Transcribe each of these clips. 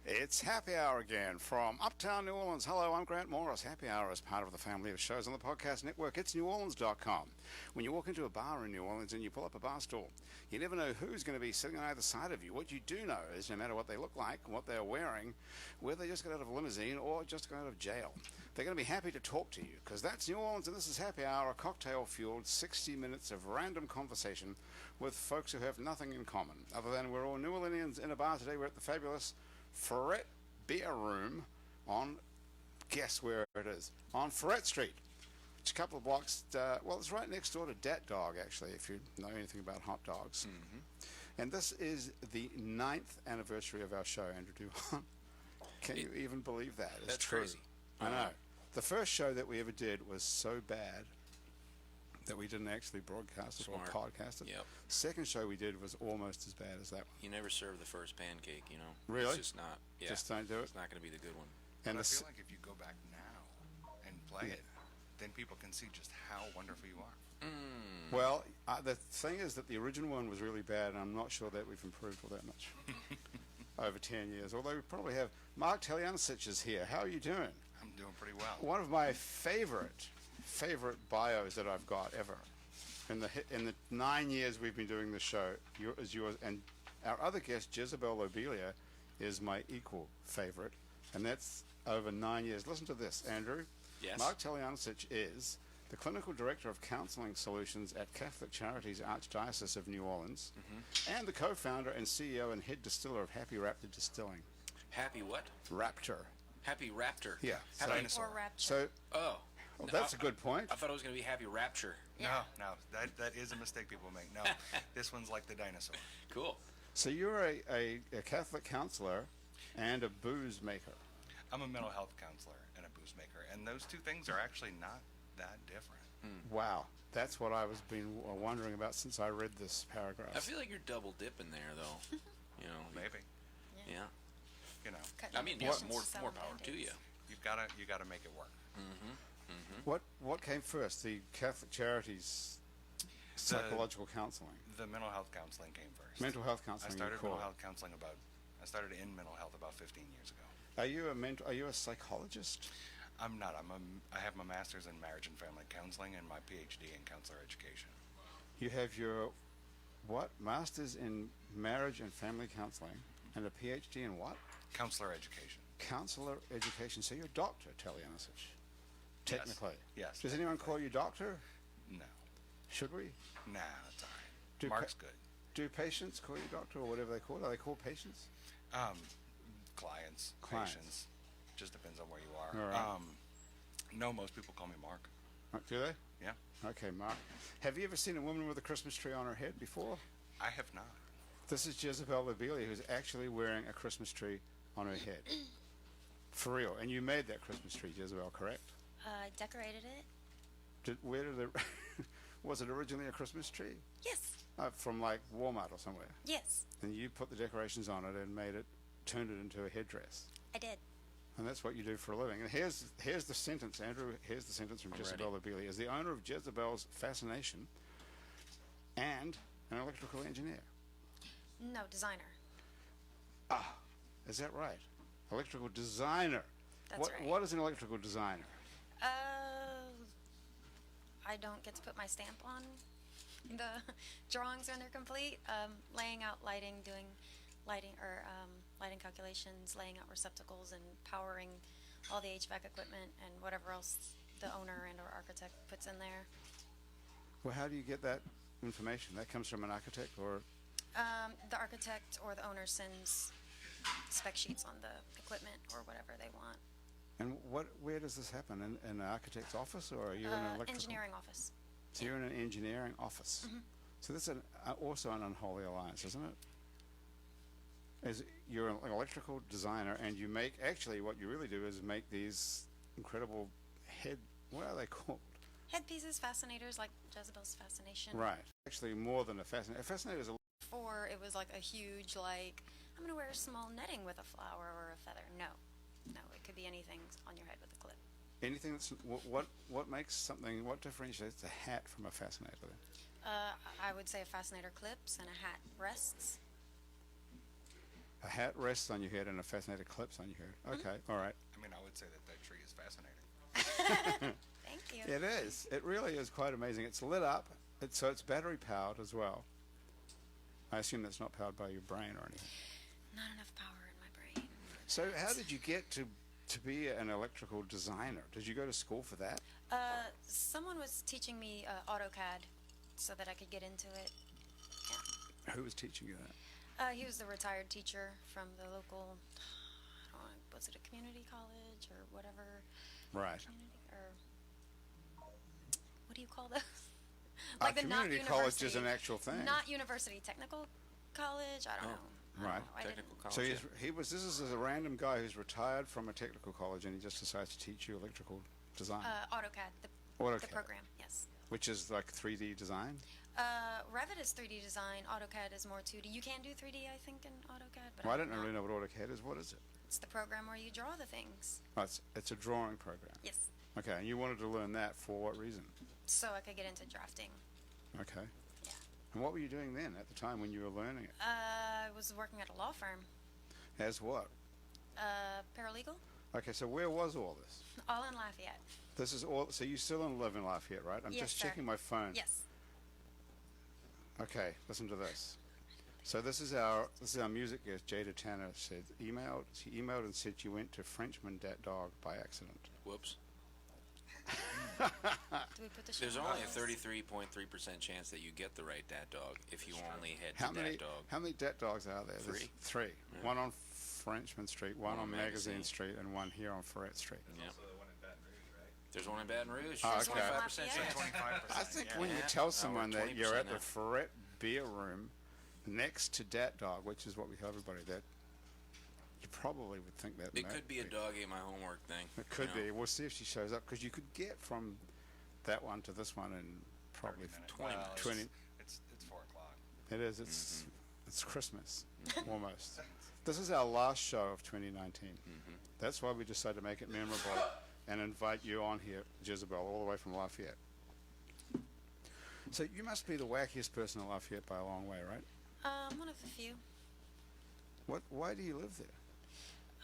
It's Happy Hour again from Uptown New Orleans. Hello, I'm Grant Morris. Happy Hour is part of the family of shows on the podcast network. It's neworleans.com. When you walk into a bar in New Orleans and you pull up a bar stool, you never know who's going to be sitting on either side of you. What you do know is no matter what they look like, what they're wearing, whether they just got out of a limousine or just got out of jail, they're going to be happy to talk to you because that's New Orleans and this is Happy Hour, a cocktail-fueled 60 minutes of random conversation with folks who have nothing in common other than we're all New Orleanians in a bar today. We're at the fabulous Ferret Beer Room on, guess where it is, on Ferret Street. It's a couple of blocks, well, it's right next door to Dat Dog, actually, if you know anything about hot dogs. And this is the 9th anniversary of our show, Andrew Duhon. Can you even believe that? It's That's true. crazy. I know. The first show that we ever did was so bad that we didn't actually broadcast it or podcast it. Yep. Second show we did was almost as bad as that one. You never serve the first pancake, you know. Really? It's just not. Yeah. Just don't do it? It's not going to be the good one. And I feel like if you go back now and play it, then people can see just how wonderful you are. Well, the thing is that the original one was really bad, and I'm not sure that we've improved all that much over 10 years. Although we probably have. Mark Taliancich is here. How are you doing? I'm doing pretty well. One of my favorite bios that I've got ever. In the 9 years we've been doing this show, is yours, and our other guest, Jezebel Lobelia, is my equal favorite, and that's over 9 years. Listen to this, Andrew. Yes. Mark Taliancich is the Clinical Director of Counseling Solutions at Catholic Charities, Archdiocese of New Orleans, and the co-founder and CEO and head distiller of Happy Raptor Distilling. Happy what? Raptor. Happy Raptor. Yeah. Happy Dinosaur. Or Raptor. So, Oh. well, No, that's a good point. I thought it was going to be Happy Rapture. Yeah. No, that is a mistake people make. No, this one's like the dinosaur. Cool. So you're a Catholic counselor and a booze maker. I'm a mental health counselor and a booze maker, and those two things are actually not that different. Wow. That's what I was been wondering about since I read this paragraph. I feel like you're double dipping there, though. You know. Maybe, Yeah. you know, Cutting I mean, the yeah, patients more to sell power to Band-Aids. you. you gotta make it work. What came first, the Catholic Charities psychological counseling? The mental health counseling came first. Mental health I counseling. started you call mental it. health counseling I started in mental health about 15 years ago. Are you a psychologist? I'm not. I have my master's in marriage and family counseling and my Ph.D. in counselor education. You have your what? Master's in marriage and family counseling and a PhD in what? Counselor education. Counselor education. So you're a doctor, Taliancich. Technically. Yes. Does anyone call you doctor? No. Should we? Nah, that's all right. Do Mark's good. Do patients call you doctor or whatever they call it? Are they called patients? Clients, Clients. patients. Just depends on where you are. All right. No, most people call me Mark. Do they? Yeah. Okay, Mark. Have you ever seen a woman with a Christmas tree on her head before? I have not. This is Jezebel Lobelia, who's actually wearing a Christmas tree on her head. For real. And you made that Christmas tree, Jezebel, correct? I decorated it. Where did it... Was it originally a Christmas tree? Yes. From like Walmart or somewhere? Yes, And you put the decorations on it and turned it into a headdress. I did. And that's what you do for a living. And here's the sentence, Andrew. Here's the sentence from I'm Jezebel Lobelia. As the owner of Jezebel's Fascination and an electrical engineer. No, designer. Is that right? Electrical designer. That's right. What is an electrical designer? I don't get to put my stamp on the drawings when they're complete. Laying out lighting, doing lighting calculations, laying out receptacles, and powering all the HVAC equipment and whatever else the owner and or architect puts in there. Well, how do you get that information? That comes from an architect or... The architect or the owner sends spec sheets on the equipment or whatever they want. And where does this happen? In an architect's office or are you in an electrical... Engineering office. So you're in an engineering office. So that's also an unholy alliance, isn't it? You're an electrical designer and you make... Actually, what you really do is make these incredible what are they called? Headpieces, fascinators, like Jezebel's Fascination. Right. Actually, more than a fascinator. A fascinator is a... Or it was like a huge, like, I'm going to wear small netting with a flower or a feather. No, it could be anything on your head with a clip. Anything that's... What makes something... What differentiates a hat from a fascinator then? I would say a fascinator clips and a hat rests. A hat rests on your head and a fascinator clips on your head. Okay, all right. I mean, I would say that tree is fascinating. Thank you. It is. It really is quite amazing. It's lit up, so it's battery powered as well. I assume that's not powered by your brain or anything. Not enough power in my brain. So how did you get to be an electrical designer? Did you go to school for that? Someone was teaching me AutoCAD so that I could get into it. Who was teaching you that? He was the retired teacher from the local, I don't know, was it a community college or whatever? Right. Community, or what do you call those? Community college is an actual thing. Not university, technical college. I don't know. Right. I didn't. Technical college. So yeah. this is a random guy who's retired from a technical college and he just decides to teach you electrical design, AutoCAD, the AutoCAD. program. Yes. Which is like 3D design. Revit is 3D design. AutoCAD is more 2D. You can do 3D, I think, in AutoCAD. But Well, I don't really know what AutoCAD is. What is it? It's the program where you draw the things. Oh, it's a drawing program. Yes. Okay, and you wanted to learn that for what reason? So I could get into drafting. Okay. Yeah. And what were you doing then at the time when you were learning it? I was working at a law firm. As what? Paralegal. Okay, so where was all this? All in Lafayette. This is all. So you still live in Lafayette, right? I'm Yes, just sir. checking my phone. Yes. Okay, listen to this. So this is our music guest, Jada Tanner. She emailed and said she went to Frenchman.dog by accident. Whoops. Do we put the show There's on only a pause? 33.3% chance that you get the right dat dog if you only head How to many? dat dog. How many dat dogs are there? There's 3. Three. Yeah. One on Frenchman Street, one on Magazine Magazine. Street, and one here on Ferret Street. Yeah. Also the one in Baton Rouge, right? There's one in Baton Rouge. Oh, There's one in 25% Lafayette. chance. 25%. I think yeah. when you Yeah. tell Oh, someone we're that you're 20% at the now. Ferret Beer Room next to Dat Dog, which is what we tell everybody, that you probably would think that. It could be a dog ate my homework thing. It could you know. be. We'll see if she shows up because you could get from that one to this one in probably 30 minutes. 20 Well, minutes. 20. It's 4 o'clock. It is. It's Christmas almost. This is our last show of 2019. That's why we decided to make it memorable and invite you on here, Jezebel, all the way from Lafayette. So you must be the wackiest person in Lafayette by a long way, right? One of the few. Why do you live there?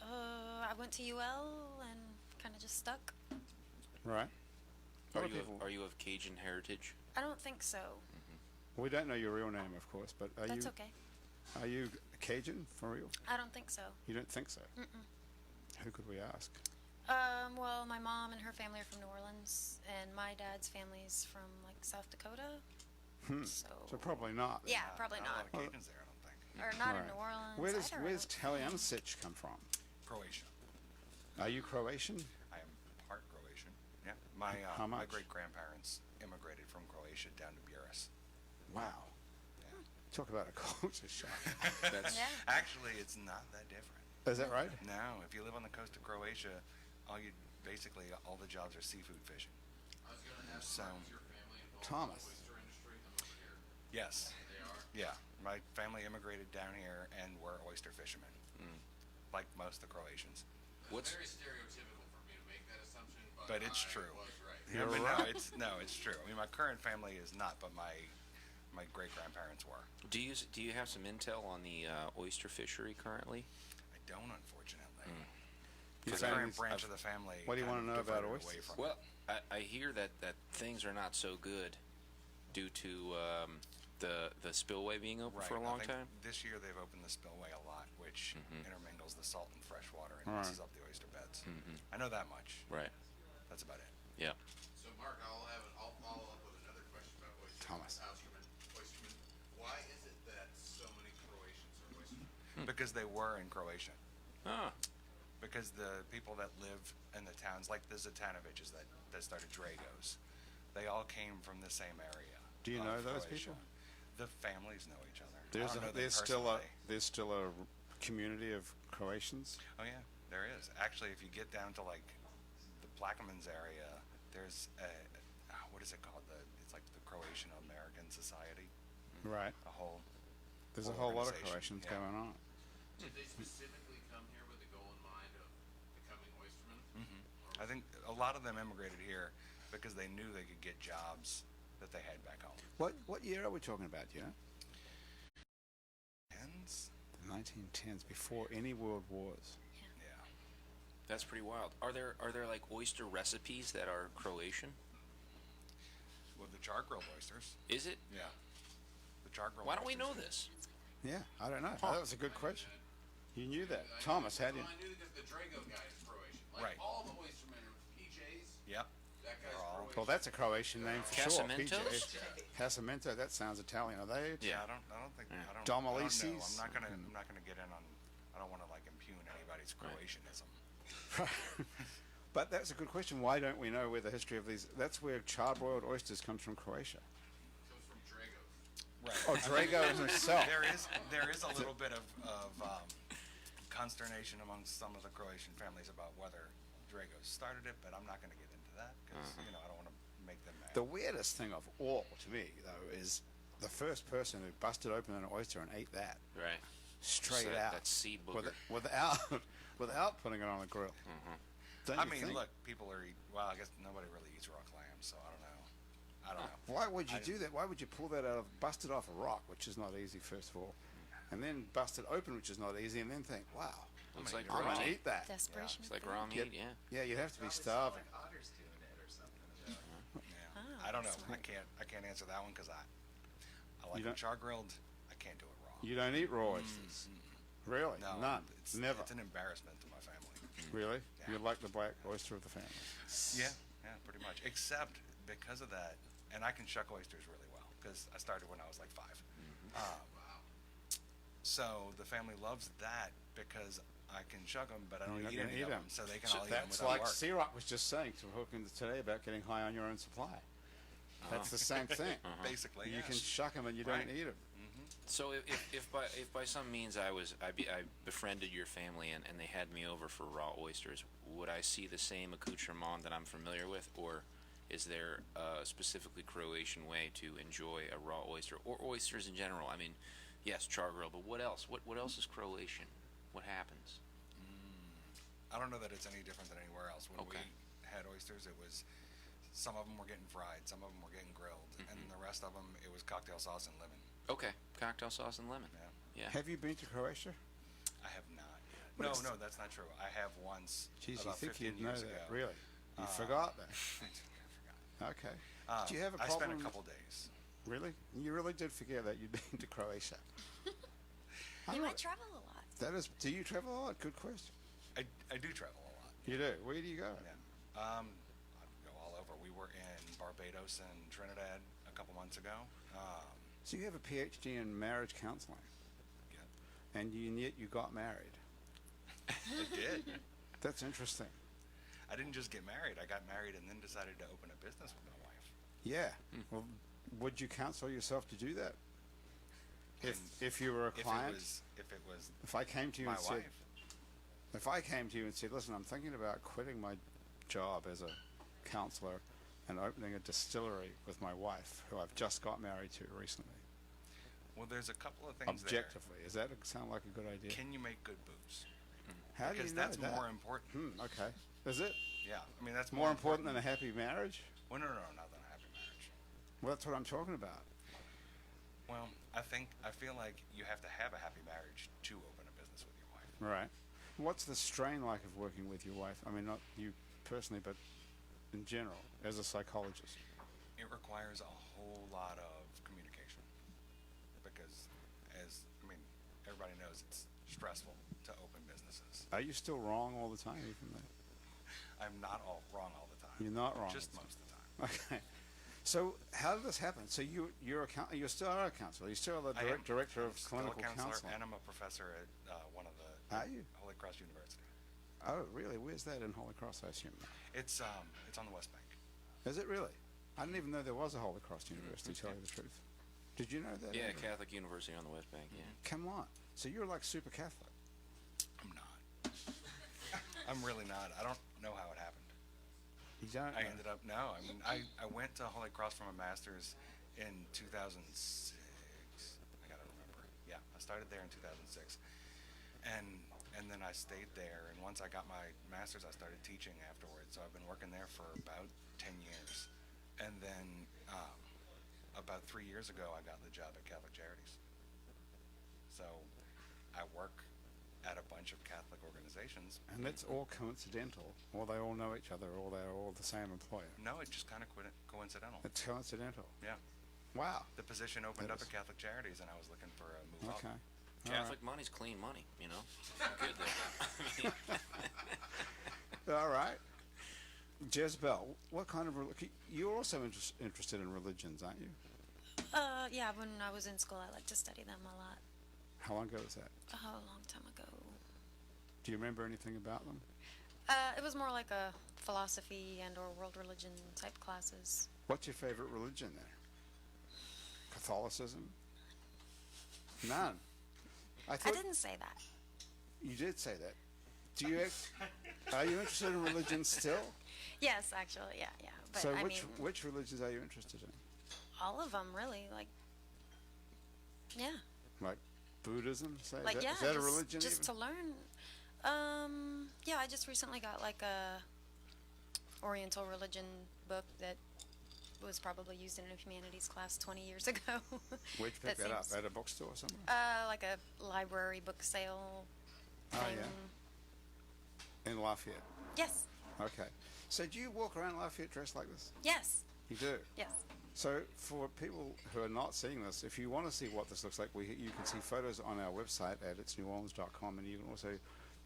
I went to UL and kind of just stuck. Right. A lot Are of you, people. are you of Cajun heritage? I don't think so. We don't know your real name, of course, but are That's you okay. are you Cajun for real? I don't think so. You don't think so? Mm-mm. Who could we ask? Well, my mom and her family are from New Orleans, and my dad's family's from like South Dakota. So probably not. Yeah, probably Not a lot not. of Cajuns there, I don't think. Or not in Right. New Orleans. Where's either, I don't- Taliancich come from? Croatia. Are you Croatian? I am part Croatian. Yeah. My How my much? great grandparents immigrated from Croatia down to Buras. Wow. Talk about a culture shock. That's Yeah. Actually, it's not that different. Is that right? No, if you live on the coast of Croatia, all the jobs are seafood fishing. I was going to ask, So- is your family involved Thomas. in the oyster industry? I'm over here. Yes. They are? Yeah. My family immigrated down here and were oyster fishermen, like most of the Croatians. what's Very stereotypical for me to make that assumption, But it's I true. was right. You're but right. no, it's true. I mean, my current family is not, but my great grandparents were. do you have some intel on the oyster fishery currently? I don't, unfortunately. Your The current family's- branch of the family. What do you kind wanna of know about diverted away oysters? from Well, I hear that things are not so good due to the spillway being open Right. for a long I think time. This year they've opened the spillway a lot, which intermingles the salt and fresh water and Right. messes up the oyster beds. I know that much. Right. That's about it. Yeah. So, Mark, I'll follow up with another question about oysters. Thomas. Oystermen. Why is it that so many Croatians are oystermen? Because they were in Croatia. Ah. Because the people that live in the towns, like the Zatanoviches that started Dragos, they all came from the same area. Do you of know those Croatia. people? The families know each other. I don't know them There's still a community of Croatians. Oh yeah, there is. Actually, if you get down to like the Plaquemines area, there's what is it called? It's like the Croatian American Society. Right. A whole. There's a whole lot of organization, Croatians yeah. going on. Did they specifically come here with the goal in mind of becoming oystermen? Or I think a lot of them immigrated here because they knew they could get jobs that they had back home. What year are we talking about? Do you know? Tens? 1910s, before any world wars. Yeah. That's pretty wild. Are there like oyster recipes that are Croatian? With the char-grilled oysters. Is it? Yeah. The char-grilled Why don't we oysters. know this? Yeah, I don't know. That was a good question. You knew that. Thomas, how did you... I knew because the Drago guy is Croatian. Like Right. all the oystermen are PJs. Yep. That guy's They're all- Croatian. Well, that's a Croatian name for sure. Casamentos? Casamento, that sounds Italian. Are they? Yeah. I don't think. Yeah. I don't know. Domalices? I'm not gonna get in on. I don't want to like impugn anybody's Croatianism. But that's a good question. Why don't we know where the history of these... That's where charbroiled oysters comes from Croatia. Comes from Dragos. Right. Oh, Drago himself. There is a little bit of consternation amongst some of the Croatian families about whether Dragos started it, but I'm not going to get into that because I don't want to make them mad. The weirdest thing of all to me, though, is the first person who busted open an oyster and ate that Right. straight that- out. that sea booger. Without putting it on a grill. Don't I you mean, think? look, people are well. I guess nobody really eats raw clam, so I don't know. I don't know. Why would you I- do that? Why would you pull that out of, bust it off a rock, which is not easy, first of all, and then bust it open, which is not easy, and then think, wow, Looks like I'm raw going to meat. eat that. Desperation. It's like of raw food. meat, yeah. Yeah, you'd have to be starving. Otters doing it or something. Yeah. Oh, I don't know. smart. I can't answer that one because I like don't- them char grilled. I can't do it raw. You don't eat raw oysters? Really? No, None? It's, Never? It's an embarrassment to my family. Really? Yeah. You're like the black oyster of the family. Yeah, pretty much. Except because of that, and I can shuck oysters really well because I started when I was like 5. So the family loves that because I can shuck them, but I don't You're not eat gonna any eat of 'em. them, so they can So all eat them that's without like work. C-Rock was just saying to Hawkins today about getting high on your own supply. That's the same thing. Basically, You yes. can shuck them and you don't Right. eat them. So if by some means I befriended your family and they had me over for raw oysters, would I see the same accoutrement that I'm familiar with, or is there a specifically Croatian way to enjoy a raw oyster or oysters in general? I mean, yes, char grill, but what else? What else is Croatian? What happens? I don't know that it's any different than anywhere else. When Okay. we had oysters, it was some of them were getting fried, some of them were getting grilled, and the rest of them it was cocktail sauce and lemon. Okay, cocktail sauce and lemon. Yeah. Yeah. Have you been to Croatia? I have not yet. But it's- No, that's not true. I have once. Geez, you about think 15 you'd know years that, ago. really? You forgot that. I forgot. Okay. Um, Did you have a I problem? spent a couple days. Really? You really did forget that you'd been to Croatia. You might travel a lot. That is, do you travel a lot? Good question. I do travel a lot. You do? Where do you go? Yeah. I go all over. We were in Barbados and Trinidad a couple months ago. So you have a Ph.D. in marriage counseling, Yeah, and yet you got married. I did. That's interesting. I didn't just get married. I got married and then decided to open a business with my wife. Yeah. Well, would you counsel yourself to do that? If you were a client? If it was If I came to you my and said, wife. if I came to you and said, listen, I'm thinking about quitting my job as a counselor and opening a distillery with my wife, who I've just got married to recently. Well, there's a couple of things Objectively, does that sound like a good idea? there. Can you make good booze? How do Because you know that's that? more important. Okay. Is it Yeah, I mean that's more important than a happy marriage? Well, no, not than a happy marriage. Well, that's what I'm talking about. Well, I feel like you have to have a happy marriage to open a business with your wife. Right. What's the strain like of working with your wife? I mean, not you personally, but in general, as a psychologist. It requires a whole lot of communication because, everybody knows it's stressful to open businesses. Are you still wrong all the time, even though? I'm not all wrong all the time. You're not wrong. Just most of the time. Okay. So how did this happen? So you're still a counselor. You're still the I am. director of I'm still clinical a counselor, counseling. and I'm a professor at one of the Are you? Holy Cross University. Oh, really? Where's that in Holy Cross? I assume. It's on the West Bank. Is it really? I didn't even know there was a Holy Cross University. To tell you the truth. Did you know that? Yeah, Andrew? Catholic University on the West Bank. Yeah. Come on. So you're like super Catholic. I'm not. I'm really not. I don't know how it happened. You don't. I know. ended up no. I went to Holy Cross for my master's in 2006. I gotta remember. Yeah, I started there in 2006, and then I stayed there. And once I got my master's, I started teaching afterwards. So I've been working there for about 10 years, and then about 3 years ago, I got the job at Catholic Charities. So I work at a bunch of Catholic organizations. And that's all coincidental, or they all know each other, or they're all the same employer. No, it's just kind of coincidental. It's coincidental. Yeah. Wow. The position opened That up is. at Catholic Charities, and I was looking for a move Okay. up. Catholic money's clean money, you know. Good there. All right. Jezebel, what kind of you're also interested in religions, aren't you? Yeah, when I was in school, I liked to study them a lot. How long ago was that? Oh, a long time ago. Do you remember anything about them? It was more like a philosophy and or world religion type classes. What's your favorite religion there? Catholicism? None. I I didn't say that. You did say that. Do you? Are you interested in religion still? Yes, actually, yeah. But So I which mean, which religions are you interested in? all of them really, like, yeah. Like Buddhism, say? Like, is that a just, religion just even? to learn. Yeah, I just recently got like a Oriental religion book that was probably used in a humanities class 20 years ago. Where'd you pick that up? seems- At a bookstore or somewhere? Like a library book sale Oh, thing. yeah. In Lafayette. Yes, Okay. So do you walk around Lafayette dressed like this? yes, You do? yes. So for people who are not seeing this, if you want to see what this looks like, you can see photos on our website at itsneworleans.com, and you can also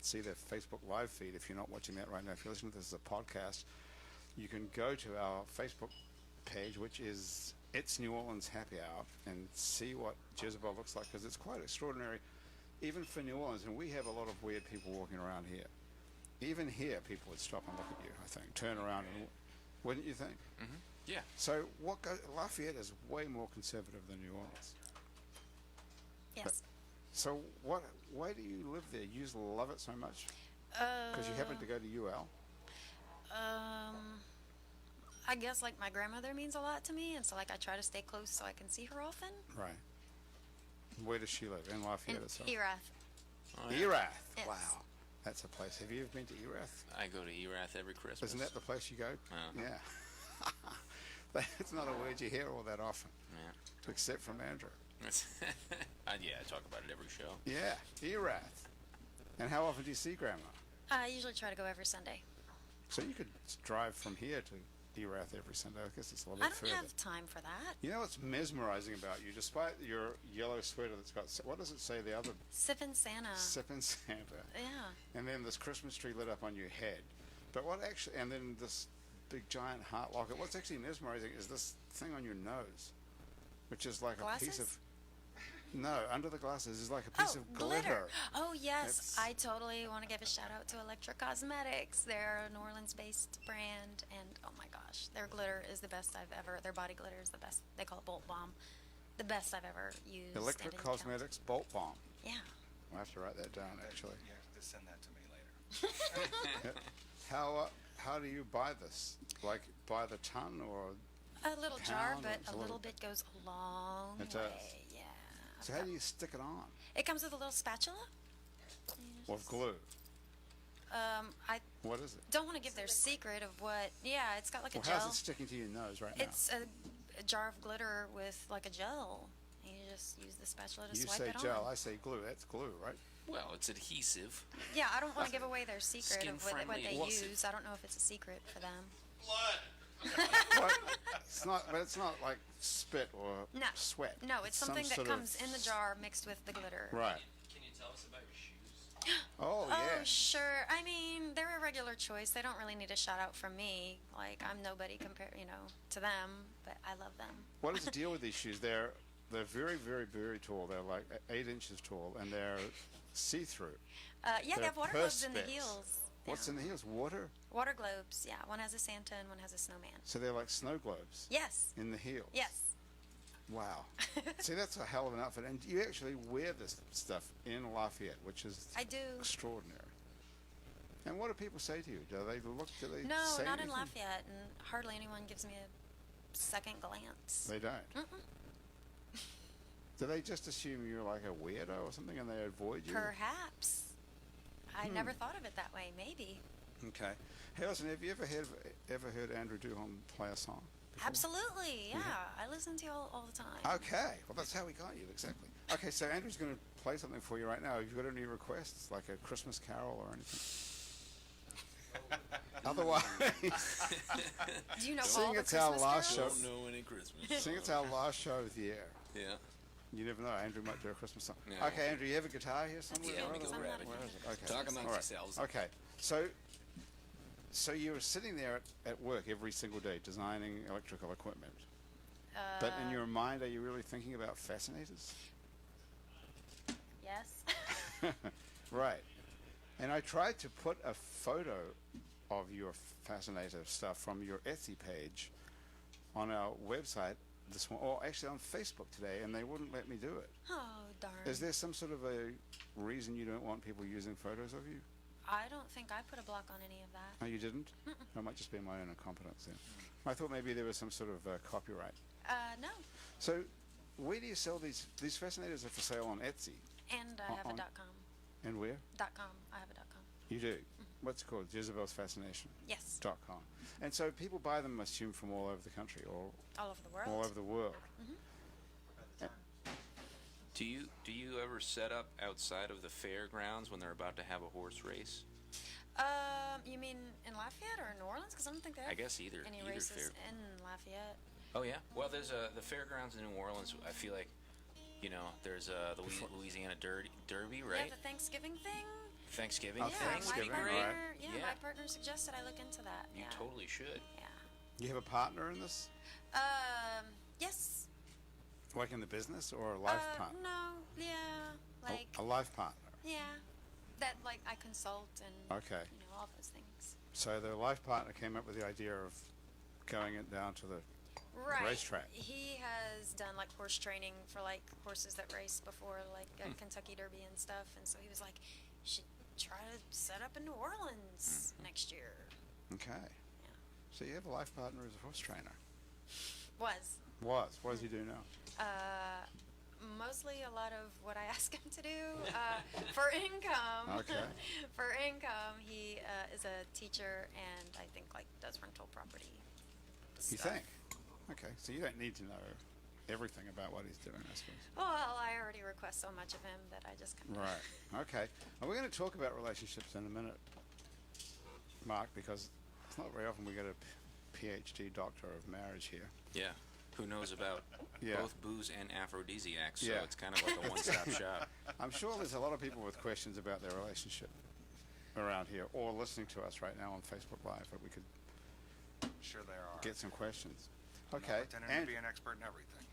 see the Facebook live feed if you're not watching that right now. If you're listening to this as a podcast, you can go to our Facebook page, which is It's New Orleans Happy Hour, and see what Jezebel looks like, because it's quite extraordinary, even for New Orleans. And we have a lot of weird people walking around here. Even here, people would stop and look at you, I think, turn around, and wouldn't you think? Mm-hmm. Yeah. So Lafayette is way more conservative than New Orleans. Yes. So why do you live there? You just love it so much? Because you happen to go to UL? I guess like my grandmother means a lot to me, and so like I try to stay close so I can see her often. Right. Where does she live? In In Lafayette itself? Erath. Oh, yeah. Erath. Yes. Wow. That's a place. Have you ever been to Erath? I go to Erath every Christmas. Isn't that the place you go? Uh-huh. Yeah. That's not a word you hear all that often, Yeah. except from Andrew. Yeah, I talk about it every show. Yeah, Erath. And how often do you see Grandma? I usually try to go every Sunday. So you could drive from here to Erath every Sunday. I guess it's a little I bit don't further. have time for that. You know what's mesmerizing about you, despite your yellow sweater that's got, what does it say, the other, Sippin' Santa. Sippin' Santa, Yeah. and then this Christmas tree lit up on your head. But what actually, and then this big giant heart locket, what's actually mesmerizing is this thing on your nose, which is like a piece Glasses? of, no, under the glasses is like a piece Oh, of glitter. Oh, yes. It's- I totally want to give a shout out to Electra Cosmetics. They're a New Orleans based brand, and oh my gosh, their glitter is the best I've ever, their body glitter is the best. They call it Bolt Bomb. The best I've ever used. Electric and encountered. Cosmetics Bolt Bomb. Yeah. I'll have to write that down, actually. You have to send that to me later. How do you buy this? Like by the ton or? A little jar, Pound, but it's a a little- little bit goes a long It way. does. Yeah. So how do you stick it on? It comes with a little spatula. You With glue. I What is it? don't want to give their secret of what. Yeah, it's got like a Well, gel. how's it sticking to your nose right now? It's a jar of glitter with like a gel. And you just use the spatula to You swipe say it gel, on. I say glue. That's glue, right? Well, it's adhesive. Yeah, I don't want to give away their secret of what Skin-friendly they adhesive. use. I don't know if it's a secret for them. What? It's not. But it's not like spit or No. sweat. No, it's Some something that sort of- comes in the jar mixed with the glitter. Right. Can you tell us about your shoes? Oh Oh, yeah. sure. I mean, they're a regular choice. They don't really need a shout out from me. Like, I'm nobody compared, to them, but I love them. What is the deal with these shoes? They're very, very, very tall. They're like 8 inches tall, and they're see-through. Yeah, they They're have water globes in the perspex. heels. What's Yeah. in the heels? Water. Water globes, yeah. One has a Santa and one has a snowman. So they're like snow globes Yes. in the heels. Yes. Wow. See, that's a hell of an outfit, and you actually wear this stuff in Lafayette, which is I do. extraordinary. And what do people say to you? Do they look? Do they No, say not in anything? Lafayette, and hardly anyone gives me a second glance. They don't. Mm-mm. Do they just assume you're like a weirdo or something, and they avoid you? Perhaps. I never thought of it that way. Maybe. Okay. Hey, listen, have you ever heard Andrew Duhon play a song? before? Absolutely, yeah. I listen to you all the time. Okay. Well, that's how we got you, exactly. Okay, so Andrew's going to play something for you right now. Have you got any requests, like a Christmas carol or anything? Otherwise, Do you know Seeing all the it's our Christmas last carols? show. Don't know any Christmas. seeing it's our last show of the year, Yeah. you never know. Andrew might do a Christmas song. Yeah. Okay, Andrew, you have a guitar here somewhere? Yeah, or let me other? go grab it. Where is it? Okay. Talk amongst All right. yourselves. Okay, so you were sitting there at work every single day designing electrical equipment. But in your mind, are you really thinking about fascinators? Yes. Right. And I tried to put a photo of your fascinator stuff from your Etsy page on our website this one, or actually on Facebook today, and they wouldn't let me do it. Oh, darn. Is there some sort of a reason you don't want people using photos of you? I don't think I put a block on any of that. No, you didn't? That might just be my own incompetence then. I thought maybe there was some sort of copyright. No. So, where do you sell these? These fascinators are for sale on Etsy. And I have a on- .com. And where? .com. I have a .com. You do? What's it called? Jezebel's Fascination. Yes. .com. And so people buy them, I assume, from all over the country or All over the world. all over the world. Do you ever set up outside of the fairgrounds when they're about to have a horse race? You mean in Lafayette or in New Orleans? Because I don't think they have I guess either any either races fair. in Lafayette. Oh yeah. Well, there's the fairgrounds in New Orleans. I feel like, there's the Louisiana Derby, right? Yeah, the Thanksgiving thing. Thanksgiving Oh, thing Yeah, would be Thanksgiving, great. right. Yeah. My partner suggested I look into that. You yeah. totally should. Yeah. You have a partner in this? Yes. Like in the business or a life partner? No. Yeah. Like. A life partner. Yeah. That I consult and. Okay. All those things. So the life partner came up with the idea of going it down to the Right. racetrack. He has done horse training for horses that race before Kentucky Derby and stuff, and so he was like, "You should try to set up in New Orleans next year." Okay. Yeah. So you have a life partner as a horse trainer. Was What does he do now? mostly a lot of what I ask him to do for income. Okay. For income, he is a teacher and I think does rental property. You stuff. think? Okay. So you don't need to know everything about what he's doing, I suppose. Well, I already request so much of him that I just kind of. Right. Okay. And we're going to talk about relationships in a minute, Mark, because it's not very often we get a Ph.D. doctor of marriage here. Yeah. Who knows about Yeah. both booze and aphrodisiacs? So Yeah. it's kind of like a one-stop shop. I'm sure there's a lot of people with questions about their relationship around here, or listening to us right now on Facebook Live, but we could Sure there are. get some questions. I'm not Okay. pretending And, to be an expert in everything.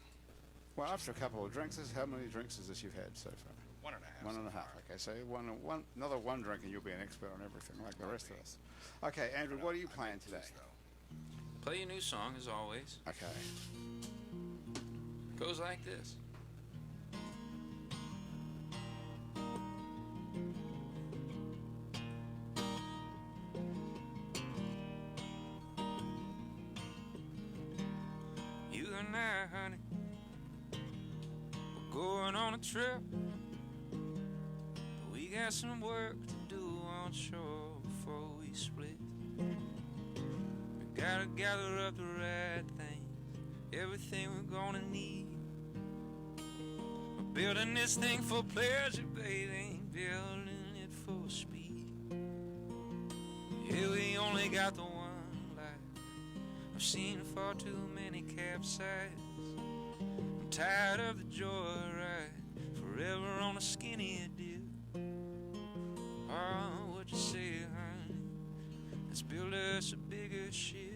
well, after a couple of drinks, how many drinks is this you've had so far? 1.5. One and a half. Okay, so another one drink and you'll be an expert on everything, like the rest of us. Okay, Andrew, what are you playing today? Play a new song as always. Okay. Goes like this. You and I, honey, we're going on a trip. But we got some work to do on shore before we split. We gotta gather up the right things, everything we're gonna need. We're building this thing for pleasure, baby, ain't building it for speed. Yeah, we only got the one life. I've seen far too many capsize. I'm tired of the joyride, forever on a skinny dip. Oh, what you say, honey? Let's build us a bigger ship.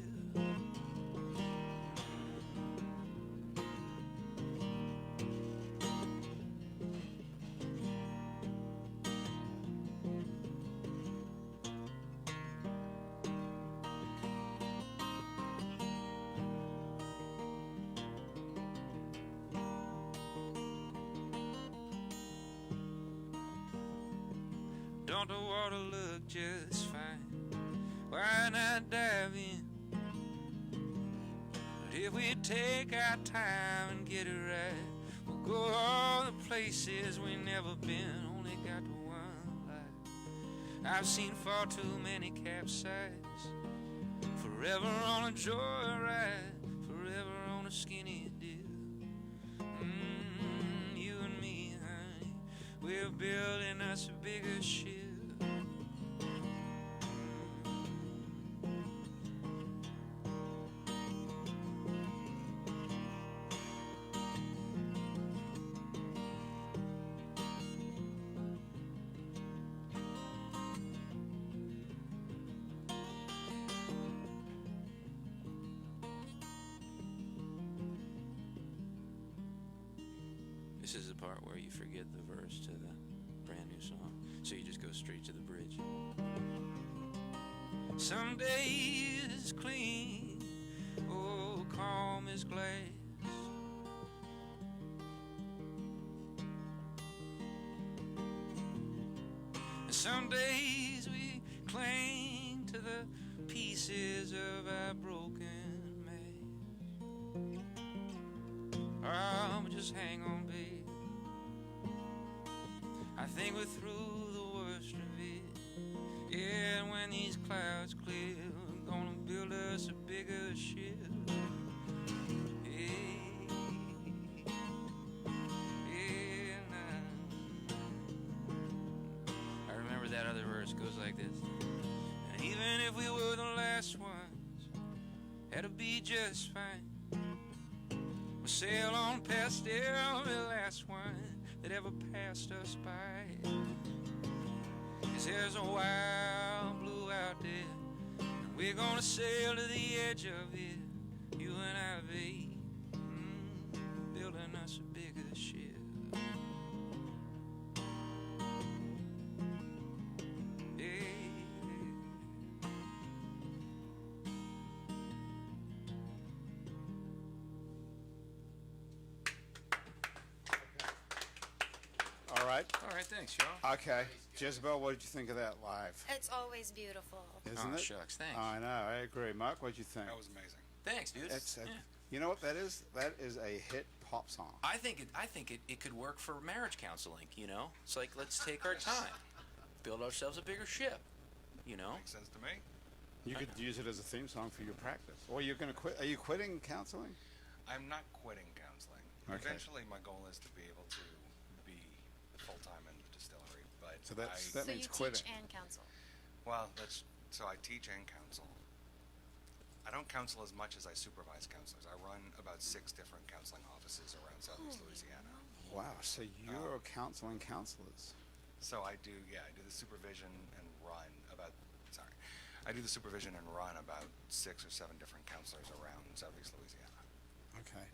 Don't the water look just fine? Why not dive in? But if we take our time and get it right, we'll go all the places we never been. Only got the one life. I've seen far too many capsize. Forever on a joyride, forever on a skinny dip. You and me, we're building us a bigger ship. This is the part where you forget the verse to the brand new song, so you just go straight to the bridge. Some days clean, oh, calm as glass. And some days we cling to the pieces of our broken mass. Just hang on, babe. I think we're through the worst of it. Yeah, and when these clouds clear, we're gonna build us a bigger ship. Hey, yeah, nah. I remember that other verse goes like this. And even if we were the last ones, that'll be just fine. We'll sail on past every last one that ever passed us by. 'Cause there's a wild blue out there, and we're gonna sail to the edge of it, you and I, babe, building us a bigger ship. All right, thanks, y'all. Okay, Jezebel, what did you think of that live? It's always beautiful. Isn't it? Shucks, thanks. I know, I agree. Mark, what did you think? That was amazing. Thanks, dude. You know what that is? That is a hit pop song. I think it could work for marriage counseling, you know? It's like, let's take our time. Build ourselves a bigger ship, you know? Makes sense to me. You could use it as a theme song for your practice. Or you're going to quit. Are you quitting counseling? I'm not quitting counseling. Okay. Eventually, my goal is to be able to be full-time in the distillery. But So that So means you quitting. teach and counsel. So I teach and counsel. I don't counsel as much as I supervise counselors. I run about 6 different counseling offices around Southeast Louisiana. Wow, so you're counseling counselors. So I do the supervision and run about, I do the supervision and run about 6 or 7 different counselors around Southeast Louisiana. Okay.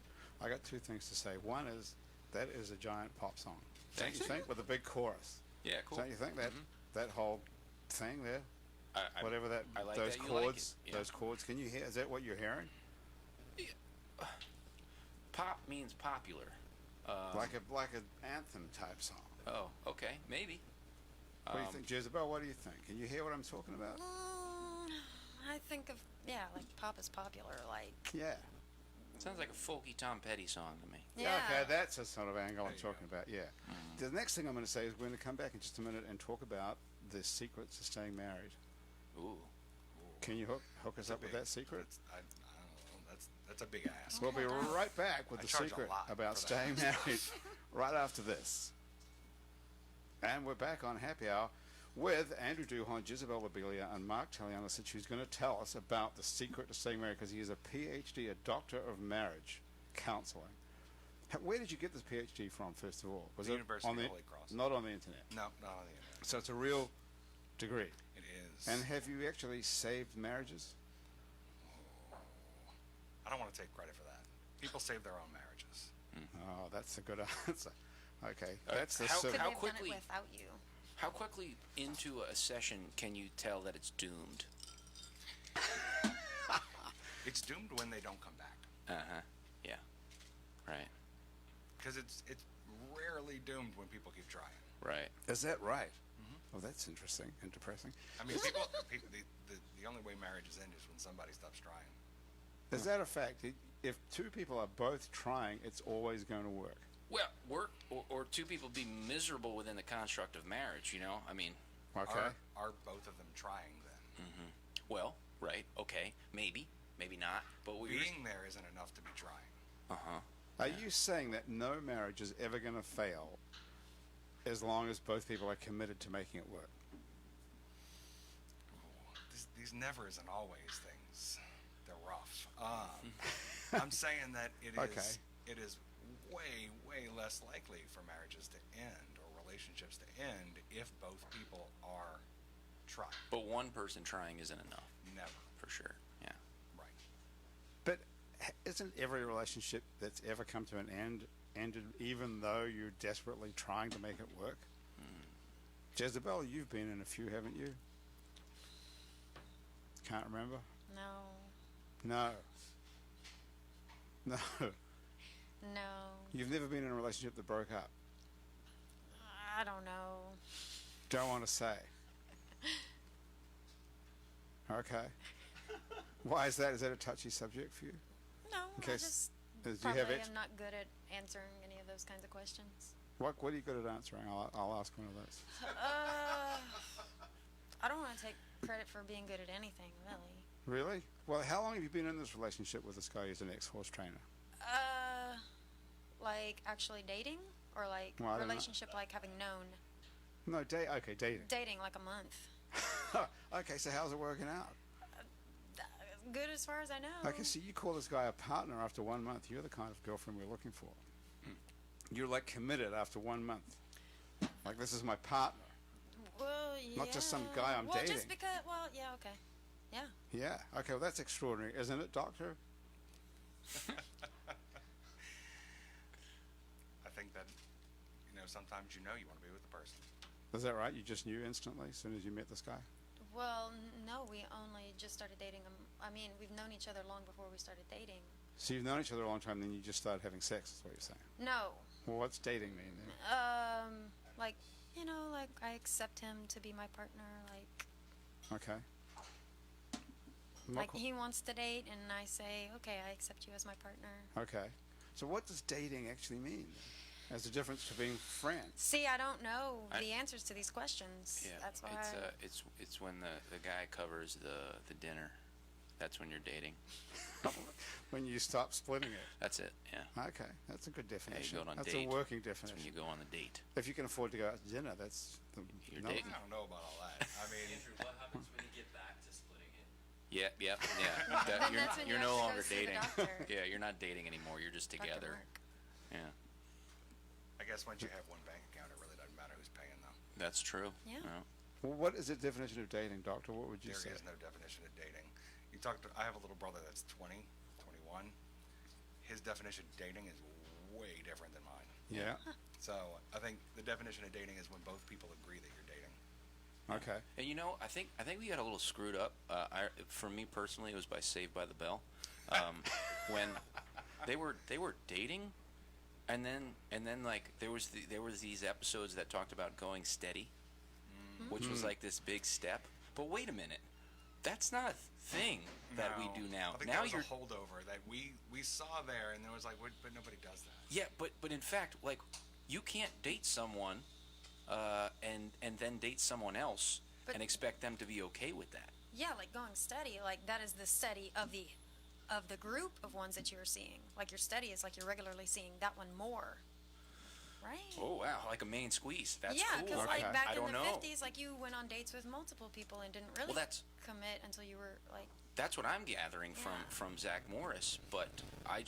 I got 2 things to say. One is, that is a giant pop song. Don't Thanks. you think? With a big chorus. Yeah, cool. Don't you think that that whole thing there, whatever that, I like those that you like chords, it. Yeah. those chords, can you hear? Is that what you're hearing? Pop means popular. Like an anthem type song. Oh, okay, maybe. What do you think, Jezebel? What do you think? Can you hear what I'm talking about? I think of, like pop is popular, like. Yeah. Sounds like a folky Tom Petty song to me. Yeah. Okay, that's the sort of angle I'm you talking about. Yeah. The next thing I'm going to say is we're going to come back in just a minute and talk about the secrets of staying married. Ooh. Can you hook us up with that secret? I don't know. That's a big ask. We'll be right back with I the charge a secret lot about for that. staying married right after this. And we're back on Happy Hour with Andrew Duhon, Jezebel Lobelia, and Mark Taliancich, who's going to tell us about the secret to staying married, because he is a Ph.D., a Doctor of Marriage Counseling. Where did you get this Ph.D. from, first of all? Was The it University on of Holy Cross. Not on the internet. No, not on the internet. So it's a real degree. It is. And have you actually saved marriages? I don't want to take credit for that. People save their own marriages. Oh, that's a good answer. Okay, Uh, that's the how- civ- Could how they've quickly- done it without you? How quickly into a session can you tell that it's doomed? It's doomed when they don't come back. Uh-huh. Yeah. Right. Because it's rarely doomed when people keep trying. Right. Is that right? Oh, that's interesting and depressing. I mean, the only way marriages end is when somebody stops trying. Is that a fact? If 2 people are both trying, it's always going to work. Well, work or 2 people be miserable within the construct of marriage, you know? I mean, Okay. Are both of them trying then? well, right, okay, maybe not, but what you're... Being there isn't enough to be trying. Uh-huh. Are you saying that no marriage is ever going to fail as long as both people are committed to making it work. These nevers and always things, they're rough. I'm saying that Okay. it is way, way less likely for marriages to end or relationships to end if both people are trying. But one person trying isn't enough, Never. for sure. Yeah. Right. But isn't every relationship that's ever come to an end ended even though you're desperately trying to make it work? Jezebel, you've been in a few, haven't you? Can't remember? No. No. No. You've never been in a relationship that broke up? I don't know. Don't want to say. Okay. Why is that? Is that a touchy subject for you? No, In I case- just Do you probably have am not good at answering any of those kinds of questions. What are you good at answering? I'll ask one of those. I don't want to take credit for being good at anything, really. Really? Well, how long have you been in this relationship with this guy who's an ex-horse trainer? Like actually dating, or like Well, I don't know. relationship, like having known No, okay, dating. dating like a month. Okay, so how's it working out? Good as far as I know. Okay, so you call this guy a partner after 1 month. You're the kind of girlfriend we're looking for. You're like committed after 1 month. Like, this is my partner. Well, yeah. Not just some guy I'm well, dating. just because. Well, yeah, okay, yeah. Yeah. Okay, well, that's extraordinary, isn't it, Doctor? I think that, sometimes you want to be with the person. Is that right? You just knew instantly as soon as you met this guy? Well, no, we only just started dating. I mean, we've known each other long before we started dating. So you've known each other a long time, then you just started having sex, is what you're saying. No. Well, what's dating mean then? Like, like I accept him to be my partner. Like, Okay. like he wants to date, and I say, okay, I accept you as my partner. Okay. So what does dating actually mean? As a difference to being friends? See, I don't know the answers to these questions. Yeah. That's why. It's when the guy covers the dinner. That's when you're dating. When you stop splitting it. That's it. Yeah. Okay, that's a good Yeah, definition. you go on a That's date. a working That's when definition. you go on the date. If you can afford to go out to dinner, that's You're no. dating. I don't know about all that. I mean, Andrew, what happens when you get back to splitting it? Yeah. That, Then you're that's when you're you no have to go longer see the dating. doctor. Yeah, you're not dating anymore. You're just Dr. together. Mark. Yeah. I guess once you have one bank account, it really doesn't matter who's paying, though. That's true. Yeah. Well, what is the definition of dating, Doctor? What would you There say? is no definition of dating. I have a little brother that's 20, 21. His definition of dating is way different than mine. Yeah. So I think the definition of dating is when both people agree that you're dating. Okay. And I think we got a little screwed up. For me personally, it was by Saved by the Bell, when they were dating, and then like there was these episodes that talked about going steady, which was like this big step. But wait a minute, that's not a thing that we do now. I think Now that was you're a holdover that we saw there, and there was like, but nobody does that. yeah, but in fact, like you can't date someone, and then date someone else But- and expect them to be okay with that. Yeah, like going steady. Like that is the steady of the group of ones that you're seeing. Like your steady is like you're regularly seeing that one more, right? Oh wow, like a main squeeze. That's yeah, cool. because Okay. like back I in don't the know. 50s, like you went on dates with multiple people and didn't really Well, that's- commit until you were like. That's what I'm gathering Yeah. from Zach Morris, but I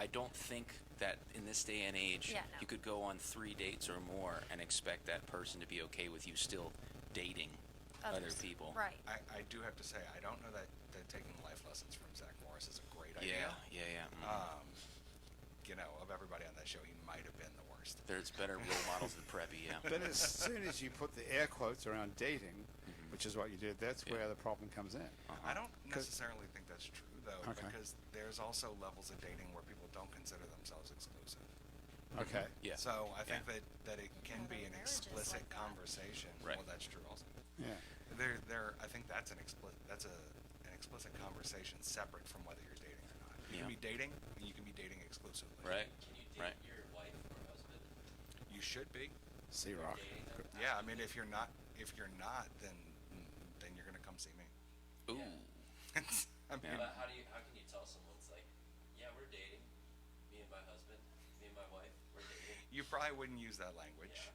don't think that in this day and age Yeah, no. you could go on 3 dates or more and expect that person to be okay with you still dating other Others. people. Right. I do have to say, I don't know that taking life lessons from Zach Morris is a great Yeah, idea. yeah. Mhm. Of everybody on that show, he might have been the worst. There's better role models than Preppy, yeah. But as soon as you put the air quotes around dating, which is what you did, that's Yeah. where the problem comes in. I don't 'Cause- necessarily think that's true, though, Okay. because there's also levels of dating where people don't consider themselves exclusive. Okay. Yeah. So I think Yeah. that it can Well, be their an marriage is explicit like that. conversation. Right. Well, that's true also. Yeah. I think that's an explicit conversation separate from whether you're dating or not. You Yeah. can be dating, and you can be dating exclusively. Right? Can you date Right. your wife or husband? You should be. C-Rock. Dating them? Yeah, I mean, if you're not, then you're gonna come see me. Ooh. I mean, Yeah. But how can you tell someone it's like, yeah, we're dating, me and my husband, me and my wife, we're dating. you probably wouldn't use that language. Yeah.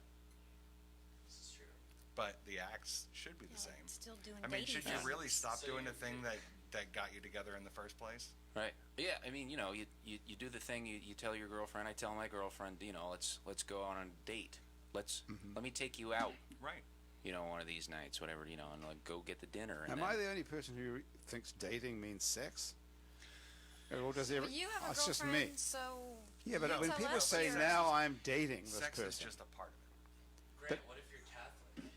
but the acts should be the same. Still doing I mean, dating should you things. really stop So doing the you're- thing that got you together in the first place? Right. Yeah. I mean, you do the thing. You tell your girlfriend. I tell my girlfriend. Let's go on a date. Let me take you out. Right. One of these nights, whatever. And like go get the dinner. And Am then, I the only person who thinks dating means sex? Or does every? But you have a it's just me. girlfriend, so Yeah, but you when tell people us say you're- now I'm dating this Sex is person. just a part of it. Grant, what if you're Catholic?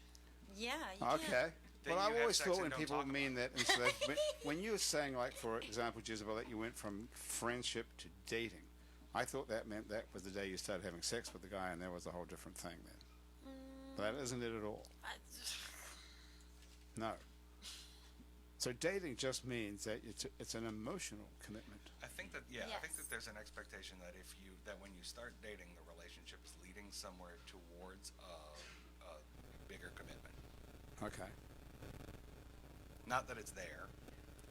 yeah, you can't. Okay. Then Well, you I've have always sex thought and when don't people talk mean about that, instead of, when you were saying, like, for example, Jezebel, that you went from friendship to dating, I thought that meant that was the day you started having sex with the guy, and that was a whole different thing then. But that isn't it at all. No. So dating just means that it's an emotional commitment. I think that I think Yes. that there's an expectation that when you start dating, the relationship is leading somewhere towards a bigger commitment. Okay. Not that it's there,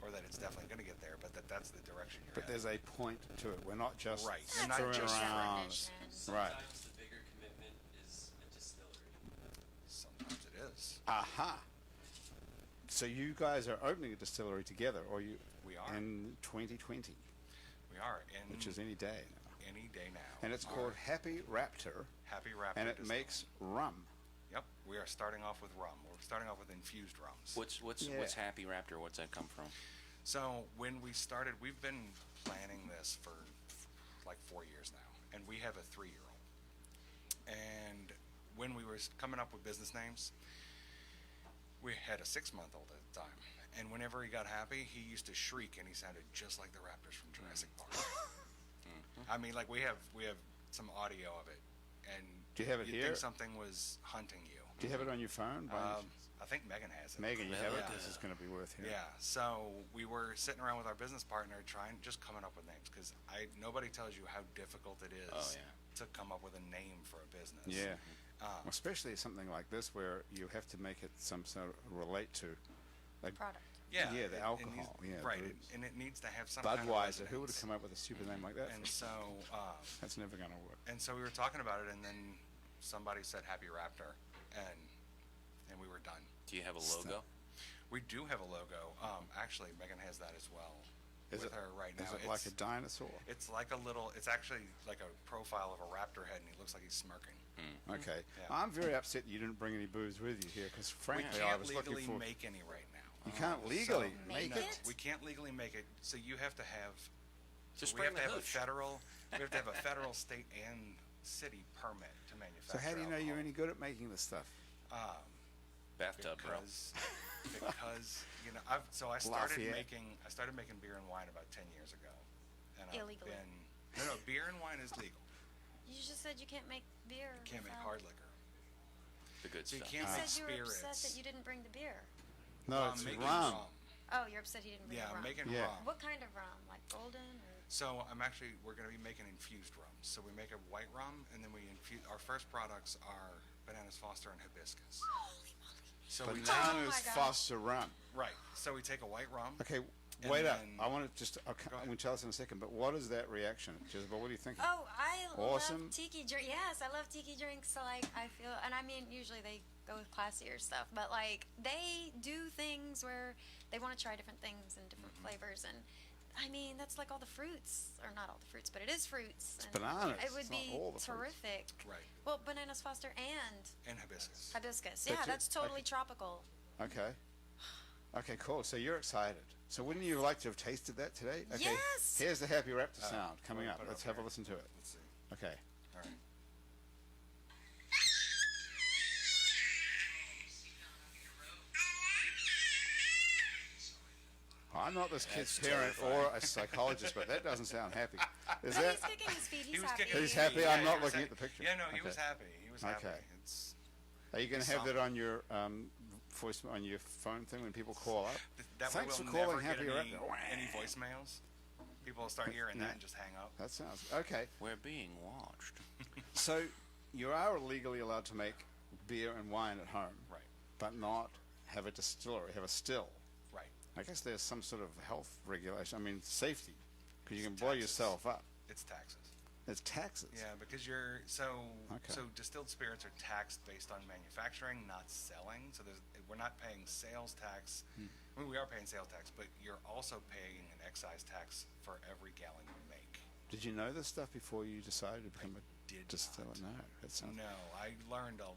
or that it's definitely going to get there, but that's the direction you're But headed. there's a point to it. We're not just Right. That's You're not screwing just around. definition. Right. Sometimes the bigger commitment is a distillery. Sometimes it is. Aha. So you guys are opening a distillery together, or you? We are. In 2020, We are in which is any day now. any day now. And it's Our called Happy Raptor, Happy Raptor. and it Distillery. makes rum. Yep. We are starting off with rum. We're starting off with infused rums. what's Yeah. Happy Raptor? What's that come from? So when we started, we've been planning this for like 4 years now, and we have a 3-year-old. And when we were coming up with business names, we had a 6-month-old at the time. And whenever he got happy, he used to shriek, and he sounded just like the raptors from Jurassic Park. I mean, like we have some audio of it, and Do you have it you'd here? think something was hunting you. Do you have it on your phone? by any chance? I think Megan has it. Megan, you have it? Yeah. This is going to be worth hearing. Yeah, so we were sitting around with our business partner just coming up with names, because nobody tells you how difficult it is Oh, yeah. to come up with a name for a business. Yeah. Um, Especially something like this where you have to make it some sort of relate to, like Product. yeah, yeah, the it needs- alcohol, yeah, right, booze. and it needs to have some kind of Budweiser. Who would have resonance. come up with a stupid name like that? And so, That's never going to work. and so we were talking about it, and then somebody said Happy Raptor, and we were done. Do you have a logo? We do have a logo. Actually, Megan has that as well Is with it, her right now. is it like a dinosaur? It's like a little. It's actually like a profile of a raptor head, and he looks like he's smirking. Okay. Yeah. I'm very upset that you didn't bring any booze with you here, because We frankly, I can't was looking legally for. make any right now. You can't legally So- make Make it. it? We can't legally make it. So you have to have. Just we have bring to the have a hooch. federal. We have to have a federal, state, and city permit to So manufacture. how do you know you're alcohol. any good at making this stuff? Bathtub, bro. Because I started Lafayette. making beer and wine about 10 years ago, and Illegally. no, beer and wine is legal. You just said you can't make beer. You can't make without- hard liquor. The good So you stuff. can't You make said you were upset spirits. that you didn't bring the beer. No, it's making rum. Oh, you're upset he didn't bring Yeah, the rum. making Yeah. rum. What kind of rum? Like golden or? So we're going to be making infused rums. So we make a white rum, and then we infuse. Our first products are bananas Foster and hibiscus. Holy moly. So we Bananas Oh my gosh. Foster rum. right. So we take a white rum. Okay, And wait up. then- I want to just. Okay, Go I'm ahead. going to tell us in a second. But what is that reaction, Jezebel? What are you thinking? Oh, I Awesome. love tiki drink. Yes, I love tiki drinks. So like, I feel, and I mean, usually they go with classier stuff, but like they do things where they want to try different things and different flavors, and I mean that's like all the fruits, or not all the fruits, but it is fruits. It's bananas. It would It's not be all the fruits. terrific. Right. Well, bananas Foster and And hibiscus. hibiscus. But Yeah, you- that's totally okay. tropical. Okay. Okay, cool. So you're excited. So wouldn't you like to have tasted that today? Okay. Yes! Here's the Happy Raptor sound coming we'll up. put it Let's up have a here. listen to it. Let's see. Okay. All right. I'm not this kid's That's parent terrifying. or a psychologist, but that doesn't sound happy. Is No, that? he's kicking his feet. He's He was happy. kicking He's his happy? feet. I'm Yeah, not he was looking ha- at the picture. Yeah, no, he was Okay. happy. He was happy. Okay. It's Are you going to It's have that something. on your voice on your phone thing when people call up? that Thanks way for we'll calling never Happy get any, Raptor. any voicemails. People will start hearing that and just hang up. That sounds okay. We're being watched. So you are legally allowed to make beer and wine at home, Right. but not have a distillery, have a still. Right. I guess there's some sort of health regulation. I mean, safety, because you can blow taxes. yourself up. It's taxes. It's taxes. Yeah, because so distilled spirits are taxed based on manufacturing, not selling. So we're not paying sales tax. I mean, we are paying sales tax, but you're also paying an excise tax for every gallon you make. Did you know this stuff before you decided to become a Did distiller? not. No, that sounds. No, I learned a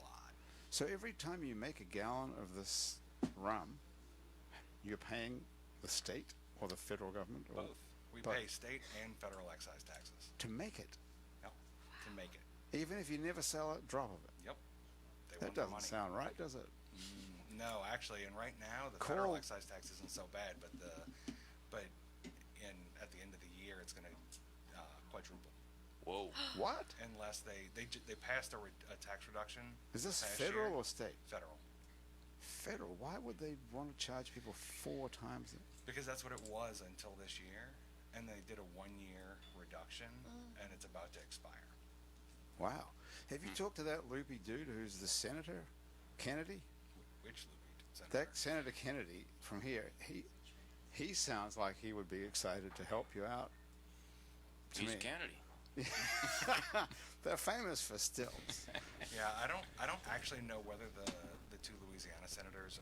lot. So every time you make a gallon of this rum, you're paying the state or the federal government? Or Both. We both. pay state and federal excise taxes. To make it, Yep. To make it. even if you never sell a drop of it. Yep. They That want the doesn't money. sound right, does it? No, actually, and right now the Cool. federal excise tax isn't so bad, but at the end of the year it's going to quadruple Whoa. What? unless they passed a tax reduction. Is this past federal year. or state? Federal? Federal. Why would they want to charge people 4 times it? Because that's what it was until this year, and they did a 1-year reduction, and it's about to expire. Wow. Have you talked to that loopy dude who's the senator, Kennedy? Which Senator? That Senator Kennedy from here, he sounds like he would be excited to help you out. To He's me. Kennedy. They're famous for stills. Yeah, I don't actually know whether the two Louisiana senators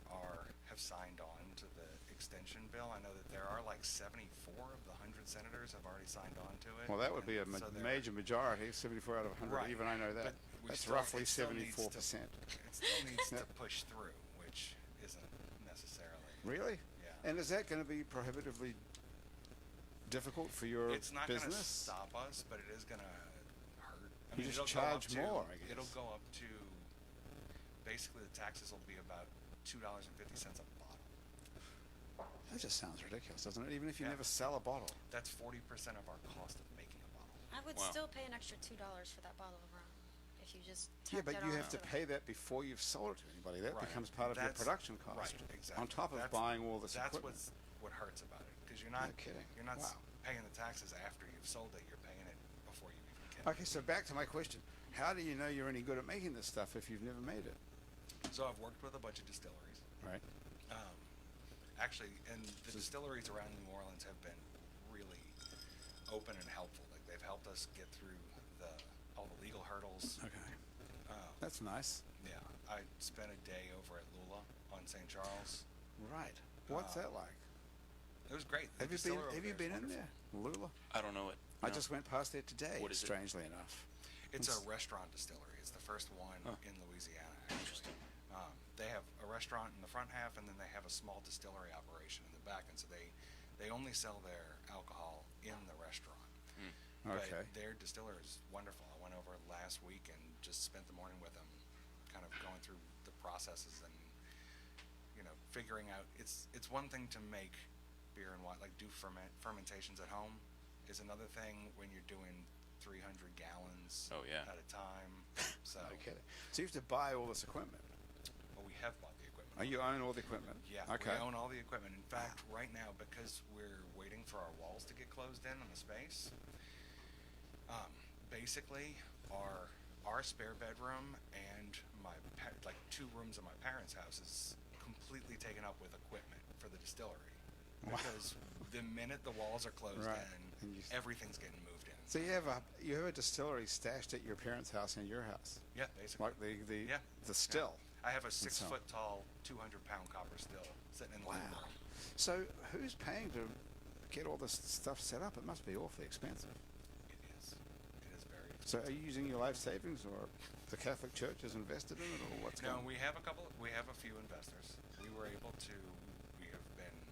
have signed on to the extension bill. I know that there are like 74 of the 100 senators have already signed on to it. Well, that would be a and so they're- major majority, 74 out of 100. Right. Even I know that. But we That's still- roughly it still needs to- 74%. It still needs to Yep. push through, which isn't necessarily. Really? Yeah. And is that going to be prohibitively difficult for your It's not going to business? stop us, but it is going to hurt. I You just it'll go up charge more, I It'll guess. go up to, basically the taxes will be about $2.50 a bottle. That just sounds ridiculous, doesn't it? Even if you Yeah. never sell a bottle. That's 40% of our cost of making a bottle. I would Wow. still pay an extra $2 for that bottle of rum if you just Yeah, tacked but it you on have to it. pay that before you've sold it to anybody. That Right. becomes part of your That's- production cost. Right, exactly. On top of That's- buying all this That's equipment. what hurts about it, because you're not No kidding. You're not Wow. paying the taxes after you've sold it. You're paying it before you even can. Okay, so back to my question. How do you know you're any good at making this stuff if you've never made it? So I've worked with a bunch of distilleries. Right. Actually, and the distilleries around New Orleans have been really open and helpful. Like, they've helped us get through all the legal hurdles. Okay. That's nice. Yeah, I spent a day over at Lula on St. Charles. Right. What's that like? It was great. The Have you distiller been? over Have you there is been in wonderful. there, Lula? I don't know it. I No. just went past there today. What is it? Strangely enough. It's a restaurant distillery. It's the first one in Louisiana. Actually. Interesting. They have a restaurant in the front half, and then they have a small distillery operation in the back. And so they only sell their alcohol in the restaurant. Okay. But their distiller is wonderful. I went over last week and just spent the morning with them, kind of going through the processes and figuring out. It's one thing to make beer and wine, like do fermentations at home. Is another thing when you're doing 300 gallons Oh, yeah. at a time. So, No kidding. So you have to buy all this equipment. well, we have bought the equipment. Oh, you own all the equipment? Yeah, Okay. we own all the equipment. In fact, right now, because we're waiting for our walls to get closed in on the space, basically our spare bedroom and like 2 rooms in my parents' house is completely taken up with equipment for the distillery. Wow. Because the minute the walls are closed Right. in, And you- everything's getting moved in. So you have a distillery stashed at your parents' house and your house, Yeah, basically. like the Yeah. still. I have a so- 6-foot tall, 200-pound copper still sitting in the living room. So who's paying to get all this stuff set up? It must be awfully expensive. It is. It is very So are you using your life savings, or the Catholic Church has invested in it, or what's No, going on? we have a few investors. We have been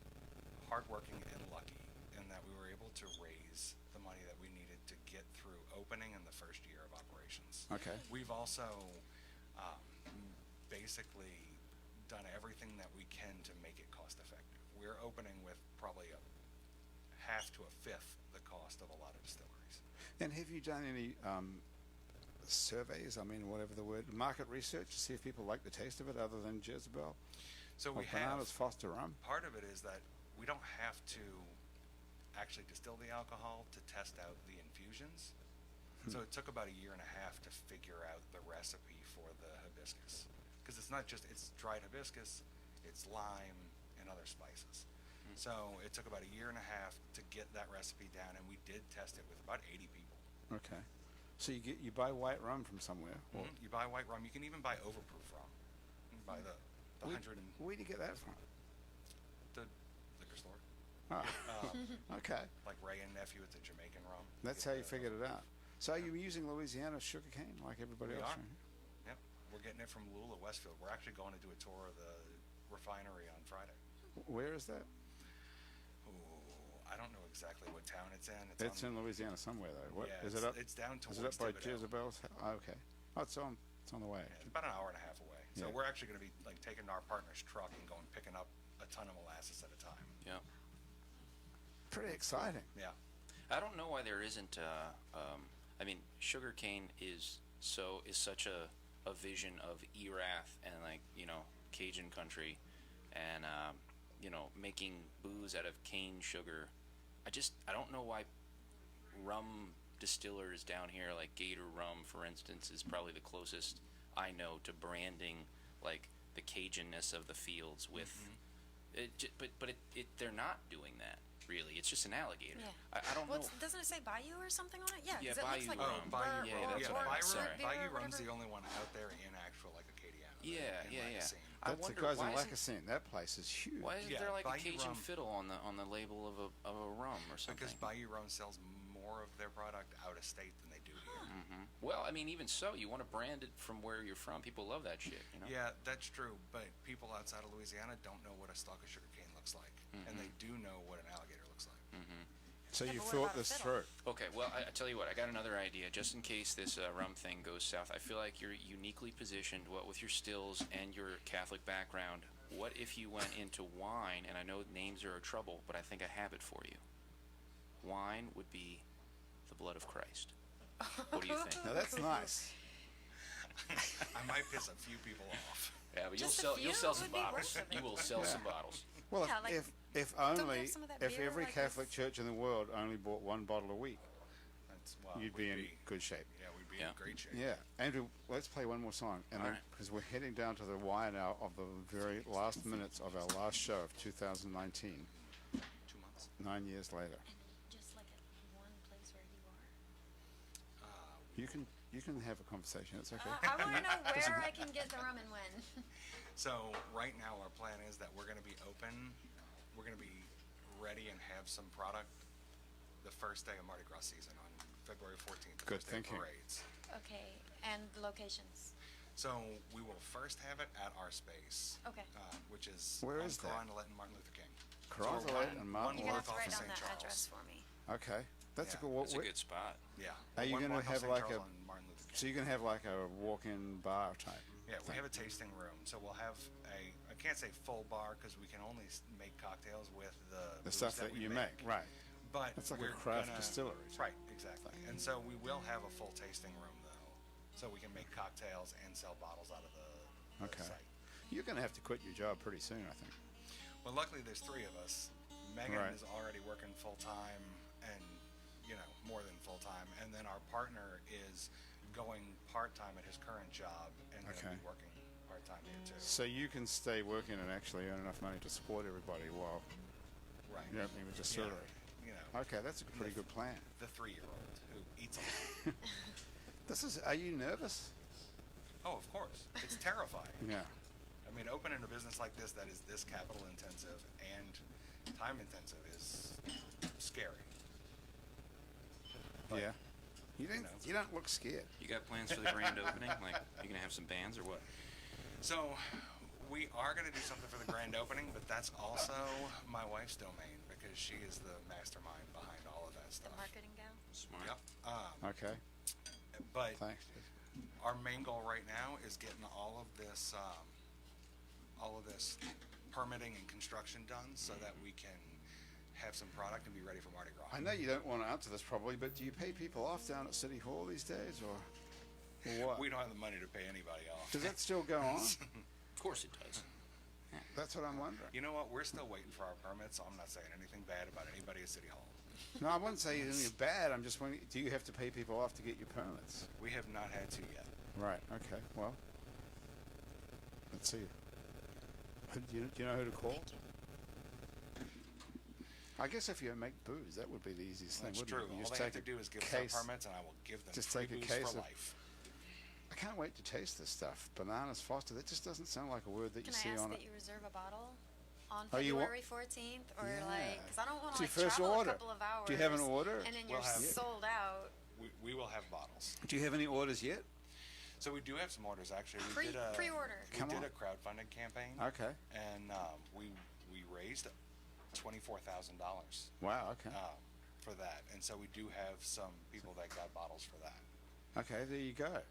hardworking and lucky in that we were able to raise the money that we needed to get through opening in the first year of operations. Okay. We've also basically done everything that we can to make it cost effective. We're opening with probably a half to a fifth the cost of a lot of distilleries. And have you done any surveys? I mean, whatever the word, market research to see if people like the taste of it, other than Jezebel So or we have Bananas Foster rum? part of it is that we don't have to actually distill the alcohol to test out the infusions. So it took about a year and a half to figure out the recipe for the hibiscus. Because it's dried hibiscus, it's lime, and other spices. So it took about a year and a half to get that recipe down, and we did test it with about 80 people. Okay. So you buy white rum from somewhere. Or You buy white rum. You can even buy overproof rum. You can buy the where, 100 and where do you get that from? the liquor store. Oh, okay. Like Ray and Nephew, it's a Jamaican rum. That's how you figured it out. So are you using Louisiana sugarcane like everybody We else? are. around here? Yep. We're getting it from Lula Westfield. We're actually going to do a tour of the refinery on Friday. Where is that? I don't know exactly what town it's in. It's in Louisiana somewhere though. What Yeah, is it up? It's down Is towards it up by Thibodeau. Jezebel's? Oh, okay. Oh, it's on the way. Yeah, it's about an hour and a half away. So Yeah. we're actually going to be like taking our partner's truck and going picking up a ton of molasses at a time. Yeah. Pretty exciting. Yeah. I don't know why there isn't. I mean, sugarcane is such a vision of Erath and like Cajun country, and making booze out of cane sugar. I don't know why rum distillers down here like Gator Rum, for instance, is probably the closest I know to branding like the Cajunness of the fields with it. But they're not doing that. Really, it's just an alligator. Yeah. I don't know. Doesn't it say Bayou or something on it? Yeah, Yeah, 'cause it looks Bayou like rum. Bayou Yeah, rum. that's what I meant, sorry. Bayou or rum's whatever. the only one out there in actual like Acadiana. Yeah, in yeah, yeah. Lacassine. I That's the wonder guys why in isn't- Lacassine. That place is huge. Why isn't Yeah, there like a Bayou Cajun rum. fiddle on the label of a rum or something? Because Bayou rum sells more of their product out of state than they do here. Well, I mean, even so, you want to brand it from where you're from. People love that shit, you know? Yeah, that's true. But people outside of Louisiana don't know what a stalk of sugarcane looks like, and they do know what an alligator looks like. So Yeah, you but what thought about a this fiddle? through. Okay, well, I tell you what, I got another idea. Just in case this rum thing goes south, I feel like you're uniquely positioned, what with your stills and your Catholic background. What if you went into wine, and I know names are a trouble, but I think I have it for you. Wine would be the blood of Christ. What do you think? Now that's nice. I might piss a few people off. Yeah, but Just a you'll few sell some would be worth bottles. it. You will sell some bottles. Well, Yeah, like, if don't we only have some of that if beer every like Catholic this? church in the world only bought one bottle a week, That's you'd be in good shape. Yeah, we'd be Yeah. in great shape. Yeah, Andrew, let's play one more song, and All then right. because we're heading down to the wire now of the very last minutes of our last show of 2019. 2 months. 9 years later, Just like at one place where you are. you can have a conversation. It's okay. I want to know where I can get the rum and when. So right now our plan is that we're going to be open. We're going to be ready and have some product the first day of Mardi Gras season on February 14th. The Good first day of thinking. Parades. Okay, and locations. So we will first have it at our space. Okay. Which is Where on is that? Carondelet and Martin Luther King. Carondelet and Martin You're gonna block have to off write of down St. that Charles. address for me. Okay, that's Yeah, a good. What, That's a good spot. Yeah. Are you One gonna block off have St. like Charles a- on Martin Luther King. So you're gonna have like a walk-in bar type. Yeah, we thing. have a tasting room. So we'll have I can't say full bar because we can only make cocktails with the booze stuff that we you make, right? But It's like a we're craft gonna- distillery. Right, exactly. And so we will have a full tasting room though, so we can make cocktails and sell bottles out of the Okay. site. You're gonna have to quit your job pretty soon, I think. Well, luckily there's 3 of us. Maegen Right. is already working full time, and more than full time. And then our partner is going part time at his current job, and going to Okay. be working part time here too. So you can stay working and actually earn enough money to support everybody while Right. you're opening the distillery. Yeah, Okay, that's a pretty good plan. the 3-year-old who eats a lot. Are you nervous? Oh, of course. It's terrifying. Yeah. I mean, opening a business like this that is this capital intensive and time intensive is scary. But, Yeah. You don't look scared. You got plans for the grand opening? Like, you gonna have some bands or what? So, we are going to do something for the grand opening, but that's also my wife's domain because she is the mastermind behind all of that The stuff. marketing gal. Smart. Yep. Okay. But Thanks. our main goal right now is getting all of this permitting and construction done so that we can have some product and be ready for Mardi Gras. I know you don't want to answer this probably, but do you pay people off down at City Hall these days, or what? We don't have the money to pay anybody off. Does that still go on? Of course it does. That's what I'm wondering. You know what? We're still waiting for our permits, so I'm not saying anything bad about anybody at City Hall. No, I wouldn't say anything bad. I'm just wondering, do you have to pay people off to get your permits? We have not had to yet. Right. Okay. Well, let's see. Do you know who to call? I guess if you make booze, that would be the easiest thing, That's wouldn't true. it? You All just they have take to a do is give us case. our permits, and I will give them Just free take a booze case for of- life. I can't wait to taste this stuff. Bananas Foster. That just doesn't sound like a word that Can you I see ask on that it. you reserve a bottle on Oh, you want- February 14th, or Yeah. like, because I don't want It's to your like first travel order. a couple of hours. Do you have an order? And then We'll you're have- sold out. We will have bottles. Do you have any orders yet? So we do have some orders, actually. We Pre-order. We Come did on. a crowdfunding campaign, Okay. and we raised $24,000 Wow. Okay. for that. And so we do have some people that got bottles for that. Okay. There you go.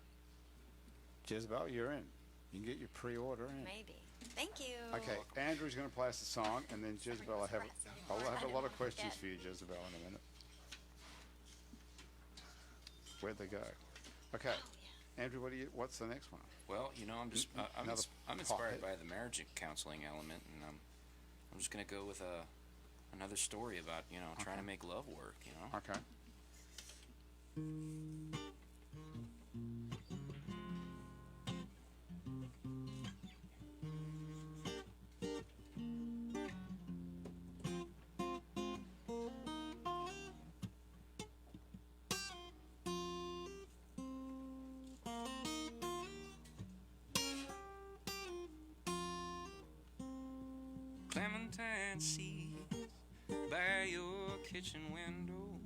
Jezebel, you're in. You can get your pre-order in. Maybe. Thank you. Okay. Andrew's going to play us a song, and then Jezebel, I'll have a lot of questions for you, Jezebel, in a minute. Where'd they go? Okay. Andrew, what's the next one? Well, I'm Another inspired pothead. by the marriage counseling element, and I'm just gonna go with another story about trying to make love work. Okay. Clementine seeds by your kitchen window.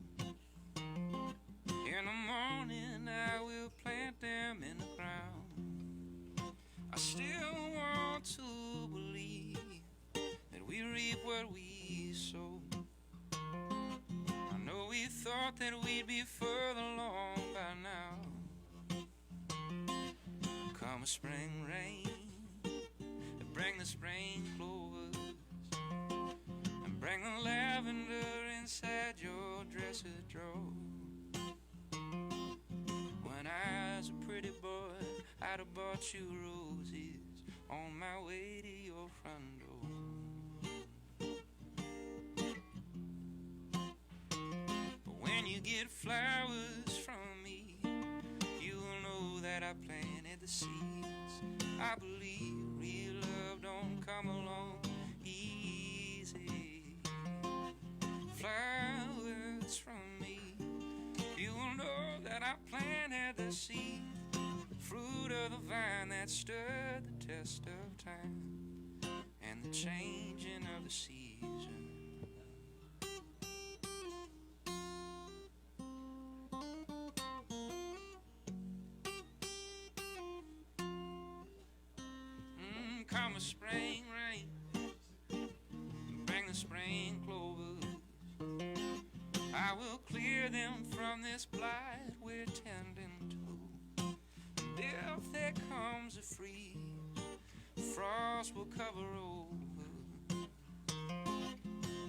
In the morning I will plant them in the ground. I still want to believe that we reap what we sow. I know we thought that we'd be further along by now. Come a spring rain, bring the spring clovers, and bring the lavender inside your dresser drawer. When I was a pretty boy, I'd have bought you roses on my way to your front door. But when you get flowers from me, you'll know that I planted the seeds. I believe real love don't come along easy. Flowers from me, you'll know that I planted the seed. Fruit of the vine that stood the test of time and the changing of the season. Come a spring rain, bring the spring clovers. I will clear them from this blight we're tending to. And if there comes a freeze, frost will cover over.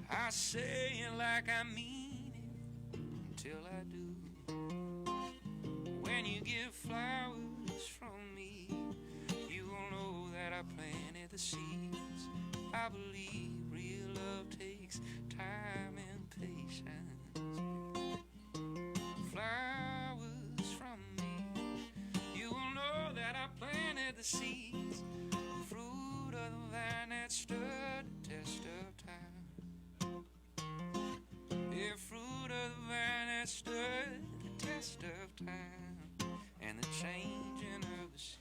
I say it like I mean it until I do. When you get flowers from me, you will know that I planted the seeds. I believe real love takes time and patience. Flowers from me, you will know that I planted the seeds. Fruit of the vine that stood the test of time. Yeah, fruit of the vine that stood the test of time and the changing of the season.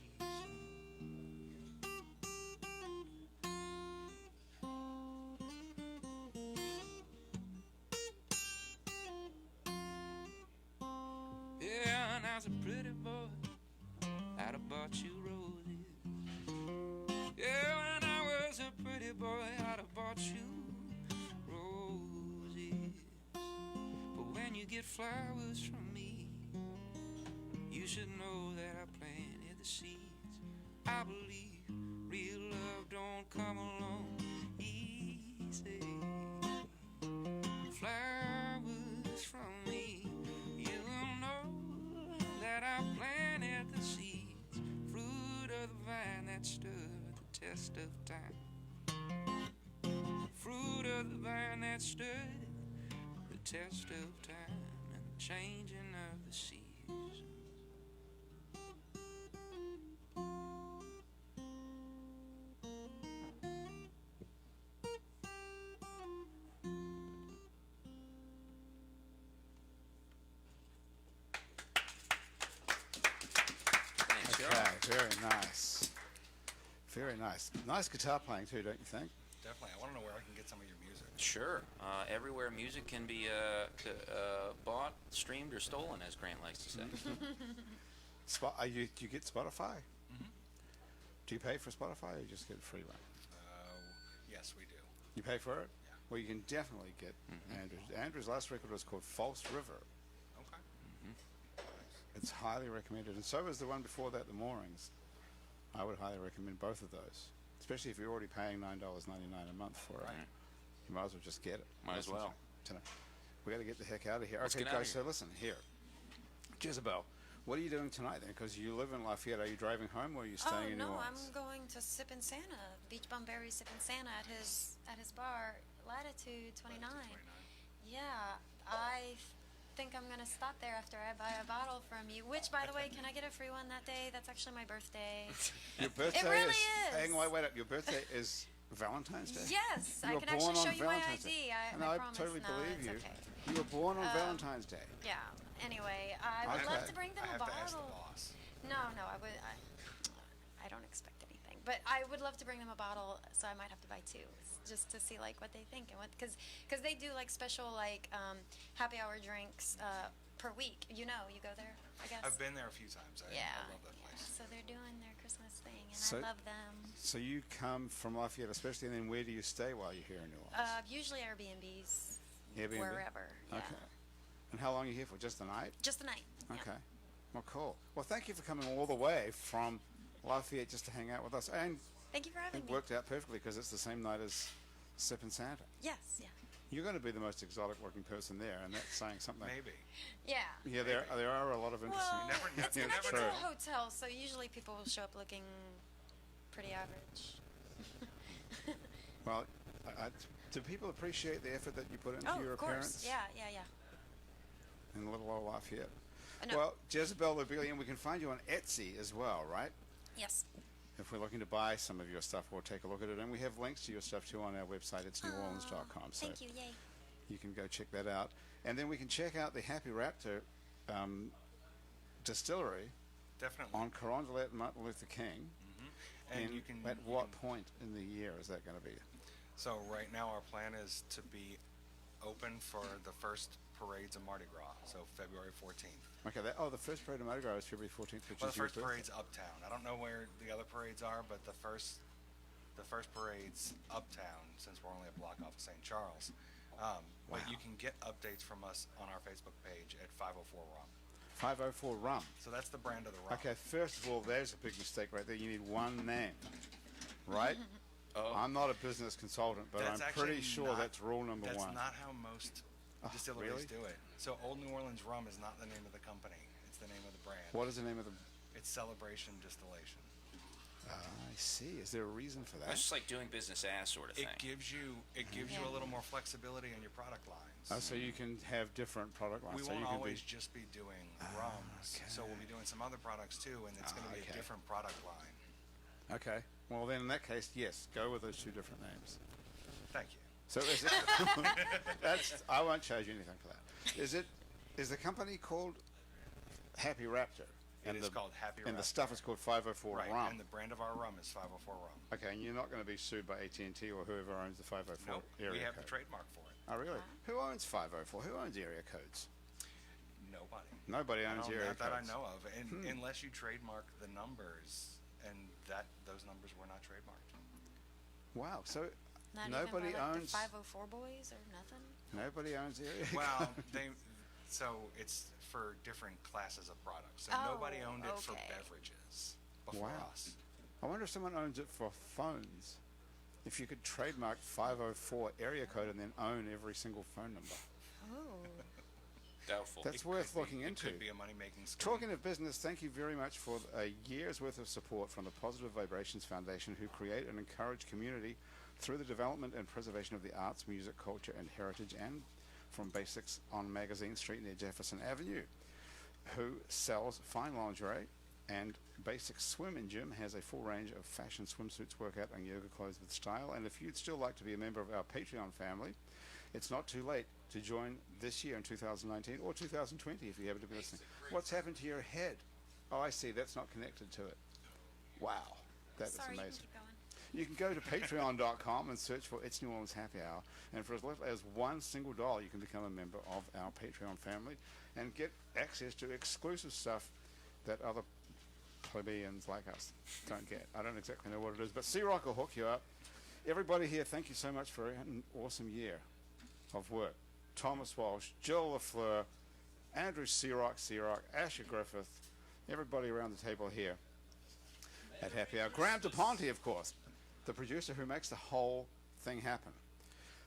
Yeah, and I was a pretty boy, I'd have bought you roses. Yeah, when I was a pretty boy, I'd have bought you roses. But when you get flowers from me, you should know that I planted the seeds. I believe real love don't come along easy. Flowers from me, you will know that I planted the seeds. Fruit of the vine that stood the test of time. Fruit of the vine that stood the test of time and the changing of the seasons. Okay, very nice. Very nice. Nice guitar playing too, don't you think? Definitely. I want to know where I can get some of your music. Sure. Everywhere music can be bought, streamed, or stolen, as Grant likes to say. Do you get Spotify? Mm-hmm. Do you pay for Spotify or you just get a free one? Yes, we do. You pay for it? Yeah. Well, you can definitely get Andrew's. Andrew's last record was called False River. Okay. It's highly recommended, and so was the one before that, The Moorings. I would highly recommend both of those, especially if you're already paying $9.99 a month for it. Right. You might as well just get it. Might as Listen well. to it. We got to get the heck out of here. Let's Okay, get outta guys. here. So listen here, Jezebel. What are you doing tonight then? Because you live in Lafayette. Are you driving home or are you staying in New no, Orleans? I'm going to Sip and Santa, Beach Bum Berry Sip and Santa at his bar, Latitude 29. Yeah, I think I'm gonna stop there after I buy a bottle from you. Which, by the way, can I get a free one that day? That's actually my birthday. Your birthday really is. Hang on, wait up. Your birthday is Valentine's Day? Yes, You I were can actually born show on you my Valentine's ID. Day. I No, I promise. totally No, believe it's you. okay. You were born on Valentine's Day. Yeah. Anyway, I would love Okay. to bring them I a have to ask the bottle. boss. No, I don't expect anything, but I would love to bring them a bottle, so I might have to buy two, just to see like what they think and what, because they do like special like happy hour drinks per week. You go there, I guess. I've been there a few times. I love that place. So they're doing their Christmas thing, and So- I love them. So you come from Lafayette especially, and then where do you stay while you're here in New Orleans? Usually Airbnbs, Airbnb? wherever. Yeah. Okay. And how long are you here for? Just the night? Just the night. Yeah. Okay. Well, cool. Well, thank you for coming all the way from Lafayette just to hang out with us. And Thank you for having it me. worked out perfectly because it's the same night as Sip and Santa. Yes. Yeah. You're going to be the most exotic looking person there, and that's saying something. Maybe. Yeah. Yeah, there are a lot of interesting. Well, never- it's you connected never to know. a hotel, so usually people will show up looking pretty average. Well, do people appreciate the effort that you put into Oh, your of course. appearance Yeah. in little old Lafayette? No. Well, Jezebel Lobelia, and we can find you on Etsy as well, right? Yes. If we're looking to buy some of your stuff, we'll take a look at it. And we have links to your stuff too on our website. It's neworleans.com. So Thank you. Yay. you can go check that out. And then we can check out the Happy Raptor distillery Definitely. on Carondelet and Martin Luther King. And And you can. at you what can- point in the year is that going to be? So right now our plan is to be open for the first parades of Mardi Gras, so February 14th. Okay, the first parade of Mardi Gras is February 14th, which Well, is the your first birthday. parade's uptown. I don't know where the other parades are, but the first parade's uptown, since we're only a block off of St. Charles. But you can get updates from us on our Facebook page at 504 Rum. 504 Rum. So that's the brand of the rum. Okay, first of all, there's a big mistake right there. You need one name, right? Oh. I'm not a business consultant, but That's I'm pretty actually sure not- that's rule number That's one. not how most distilleries really? do it. So Old New Orleans Rum is not the name of the company. It's the name of the brand. What is the name of the... It's Celebration Distillation. I see. Is there a reason for that? That's just like doing business as sort of thing. It gives you Yeah. a little more flexibility in your product lines. Oh, so you can have different product lines. We so won't you can always be... just be doing rums. So we'll be doing some other products too, and it's going to be okay. a different product line. Okay. Well, then in that case, yes, go with those two different names. Thank you. So is it... I won't charge you anything for that. Is the company called Happy Raptor? It is called Happy And the Raptor. stuff is called 504 Right, Rum. and the brand of our rum is 504 Rum. Okay, and you're not going to be sued by AT&T or whoever owns the 504 Nope, area we have code. the trademark for it. Oh, really? Who owns 504? Who owns area codes? Nobody. Nobody owns No, area not that I codes. know of, unless you trademark the numbers, and those numbers were not trademarked. Wow. So Not nobody even by, like, owns. the 504 boys or nothing. Nobody owns area. Well, so it's for different classes of products. So Oh, nobody owned it for okay. beverages before Wow. us. I wonder if someone owns it for phones. If you could trademark 504 area code and then own every single phone number. Oh. Doubtful. That's worth looking It into. could be a money-making scheme. Talking of business, thank you very much for a year's worth of support from the Positive Vibrations Foundation, who create and encourage community through the development and preservation of the arts, music, culture, and heritage, and from Basics on Magazine Street near Jefferson Avenue, who sells fine lingerie, and Basics Swim and Gym has a full range of fashion swimsuits, workout, and yoga clothes with style. And if you'd still like to be a member of our Patreon family, it's not too late to join this year in 2019 or 2020 if you happen to be listening. What's happened to your head? Oh, I see. That's not connected to it. Wow. That is Sorry, you can amazing. keep going. You can go to patreon.com and search for It's New Orleans Happy Hour. And for as little as $1 you can become a member of our Patreon family and get access to exclusive stuff that other plebeians like us don't get. I don't exactly know what it is, but C-Rock will hook you up. Everybody here, thank you so much for an awesome year of work. Thomas Walsh, Jill LaFleur, Andrew C-Rock, Asher Griffith, everybody around the table here at Happy Hour. Graham DePonte, of course, the producer who makes the whole thing happen.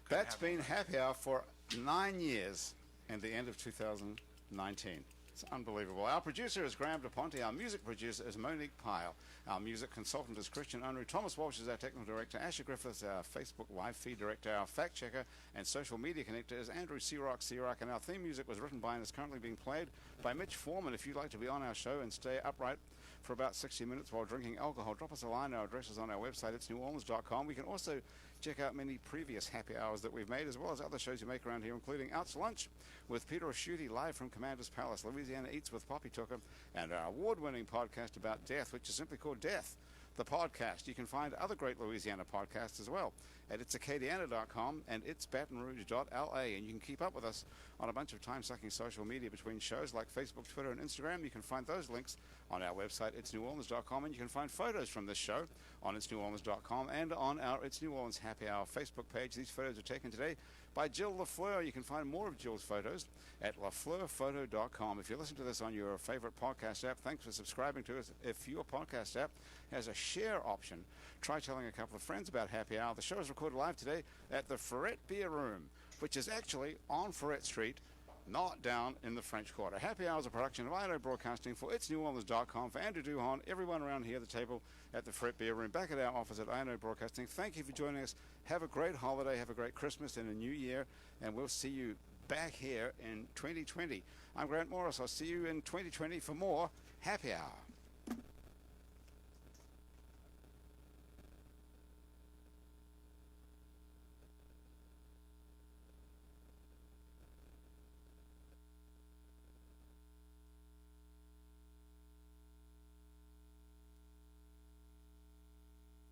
That's been Happy Hour for 9 years and the end of 2019. It's unbelievable. Our producer is Graham DePonte. Our music producer is Monique Pyle. Our music consultant is Christian Unruh. Thomas Walsh is our technical director. Asher Griffith is our Facebook live feed director. Our fact checker and social media connector is Andrew C-Rock. And our theme music was written by and is currently being played by Mitch Foreman. If you'd like to be on our show and stay upright for about 60 minutes while drinking alcohol, drop us a line. Our address is on our website. It's neworleans.com. We can also check out many previous happy hours that we've made, as well as other shows you make around here, including Out to Lunch with Peter Asciuti, live from Commander's Palace, Louisiana Eats with Poppy Tucker, and our award-winning podcast about death, which is simply called Death, the podcast. You can find other great Louisiana podcasts as well at itsacadiana.com and itsbatonrouge.la, and you can keep up with us on a bunch of time-sucking social media between shows like Facebook, Twitter, and Instagram. You can find those links on our website, itsneworleans.com, and you can find photos from this show on itsneworleans.com and on our It's New Orleans Happy Hour Facebook page. These photos are taken today by Jill LaFleur. You can find more of Jill's photos at lafleurphoto.com. If you listen to this on your favorite podcast app, thanks for subscribing to us. If your podcast app has a share option, try telling a couple of friends about Happy Hour. The show is recorded live today at the Ferret Beer Room, which is actually on Ferret Street, not down in the French Quarter. Happy Hour is a production of INO Broadcasting for itsneworleans.com. For Andrew Duhon, everyone around here at the table at the Ferret Beer Room, back at our office at INO Broadcasting, thank you for joining us. Have a great holiday, have a great Christmas and a new year, and we'll see you back here in 2020. I'm Grant Morris. I'll see you in 2020 for more Happy Hour.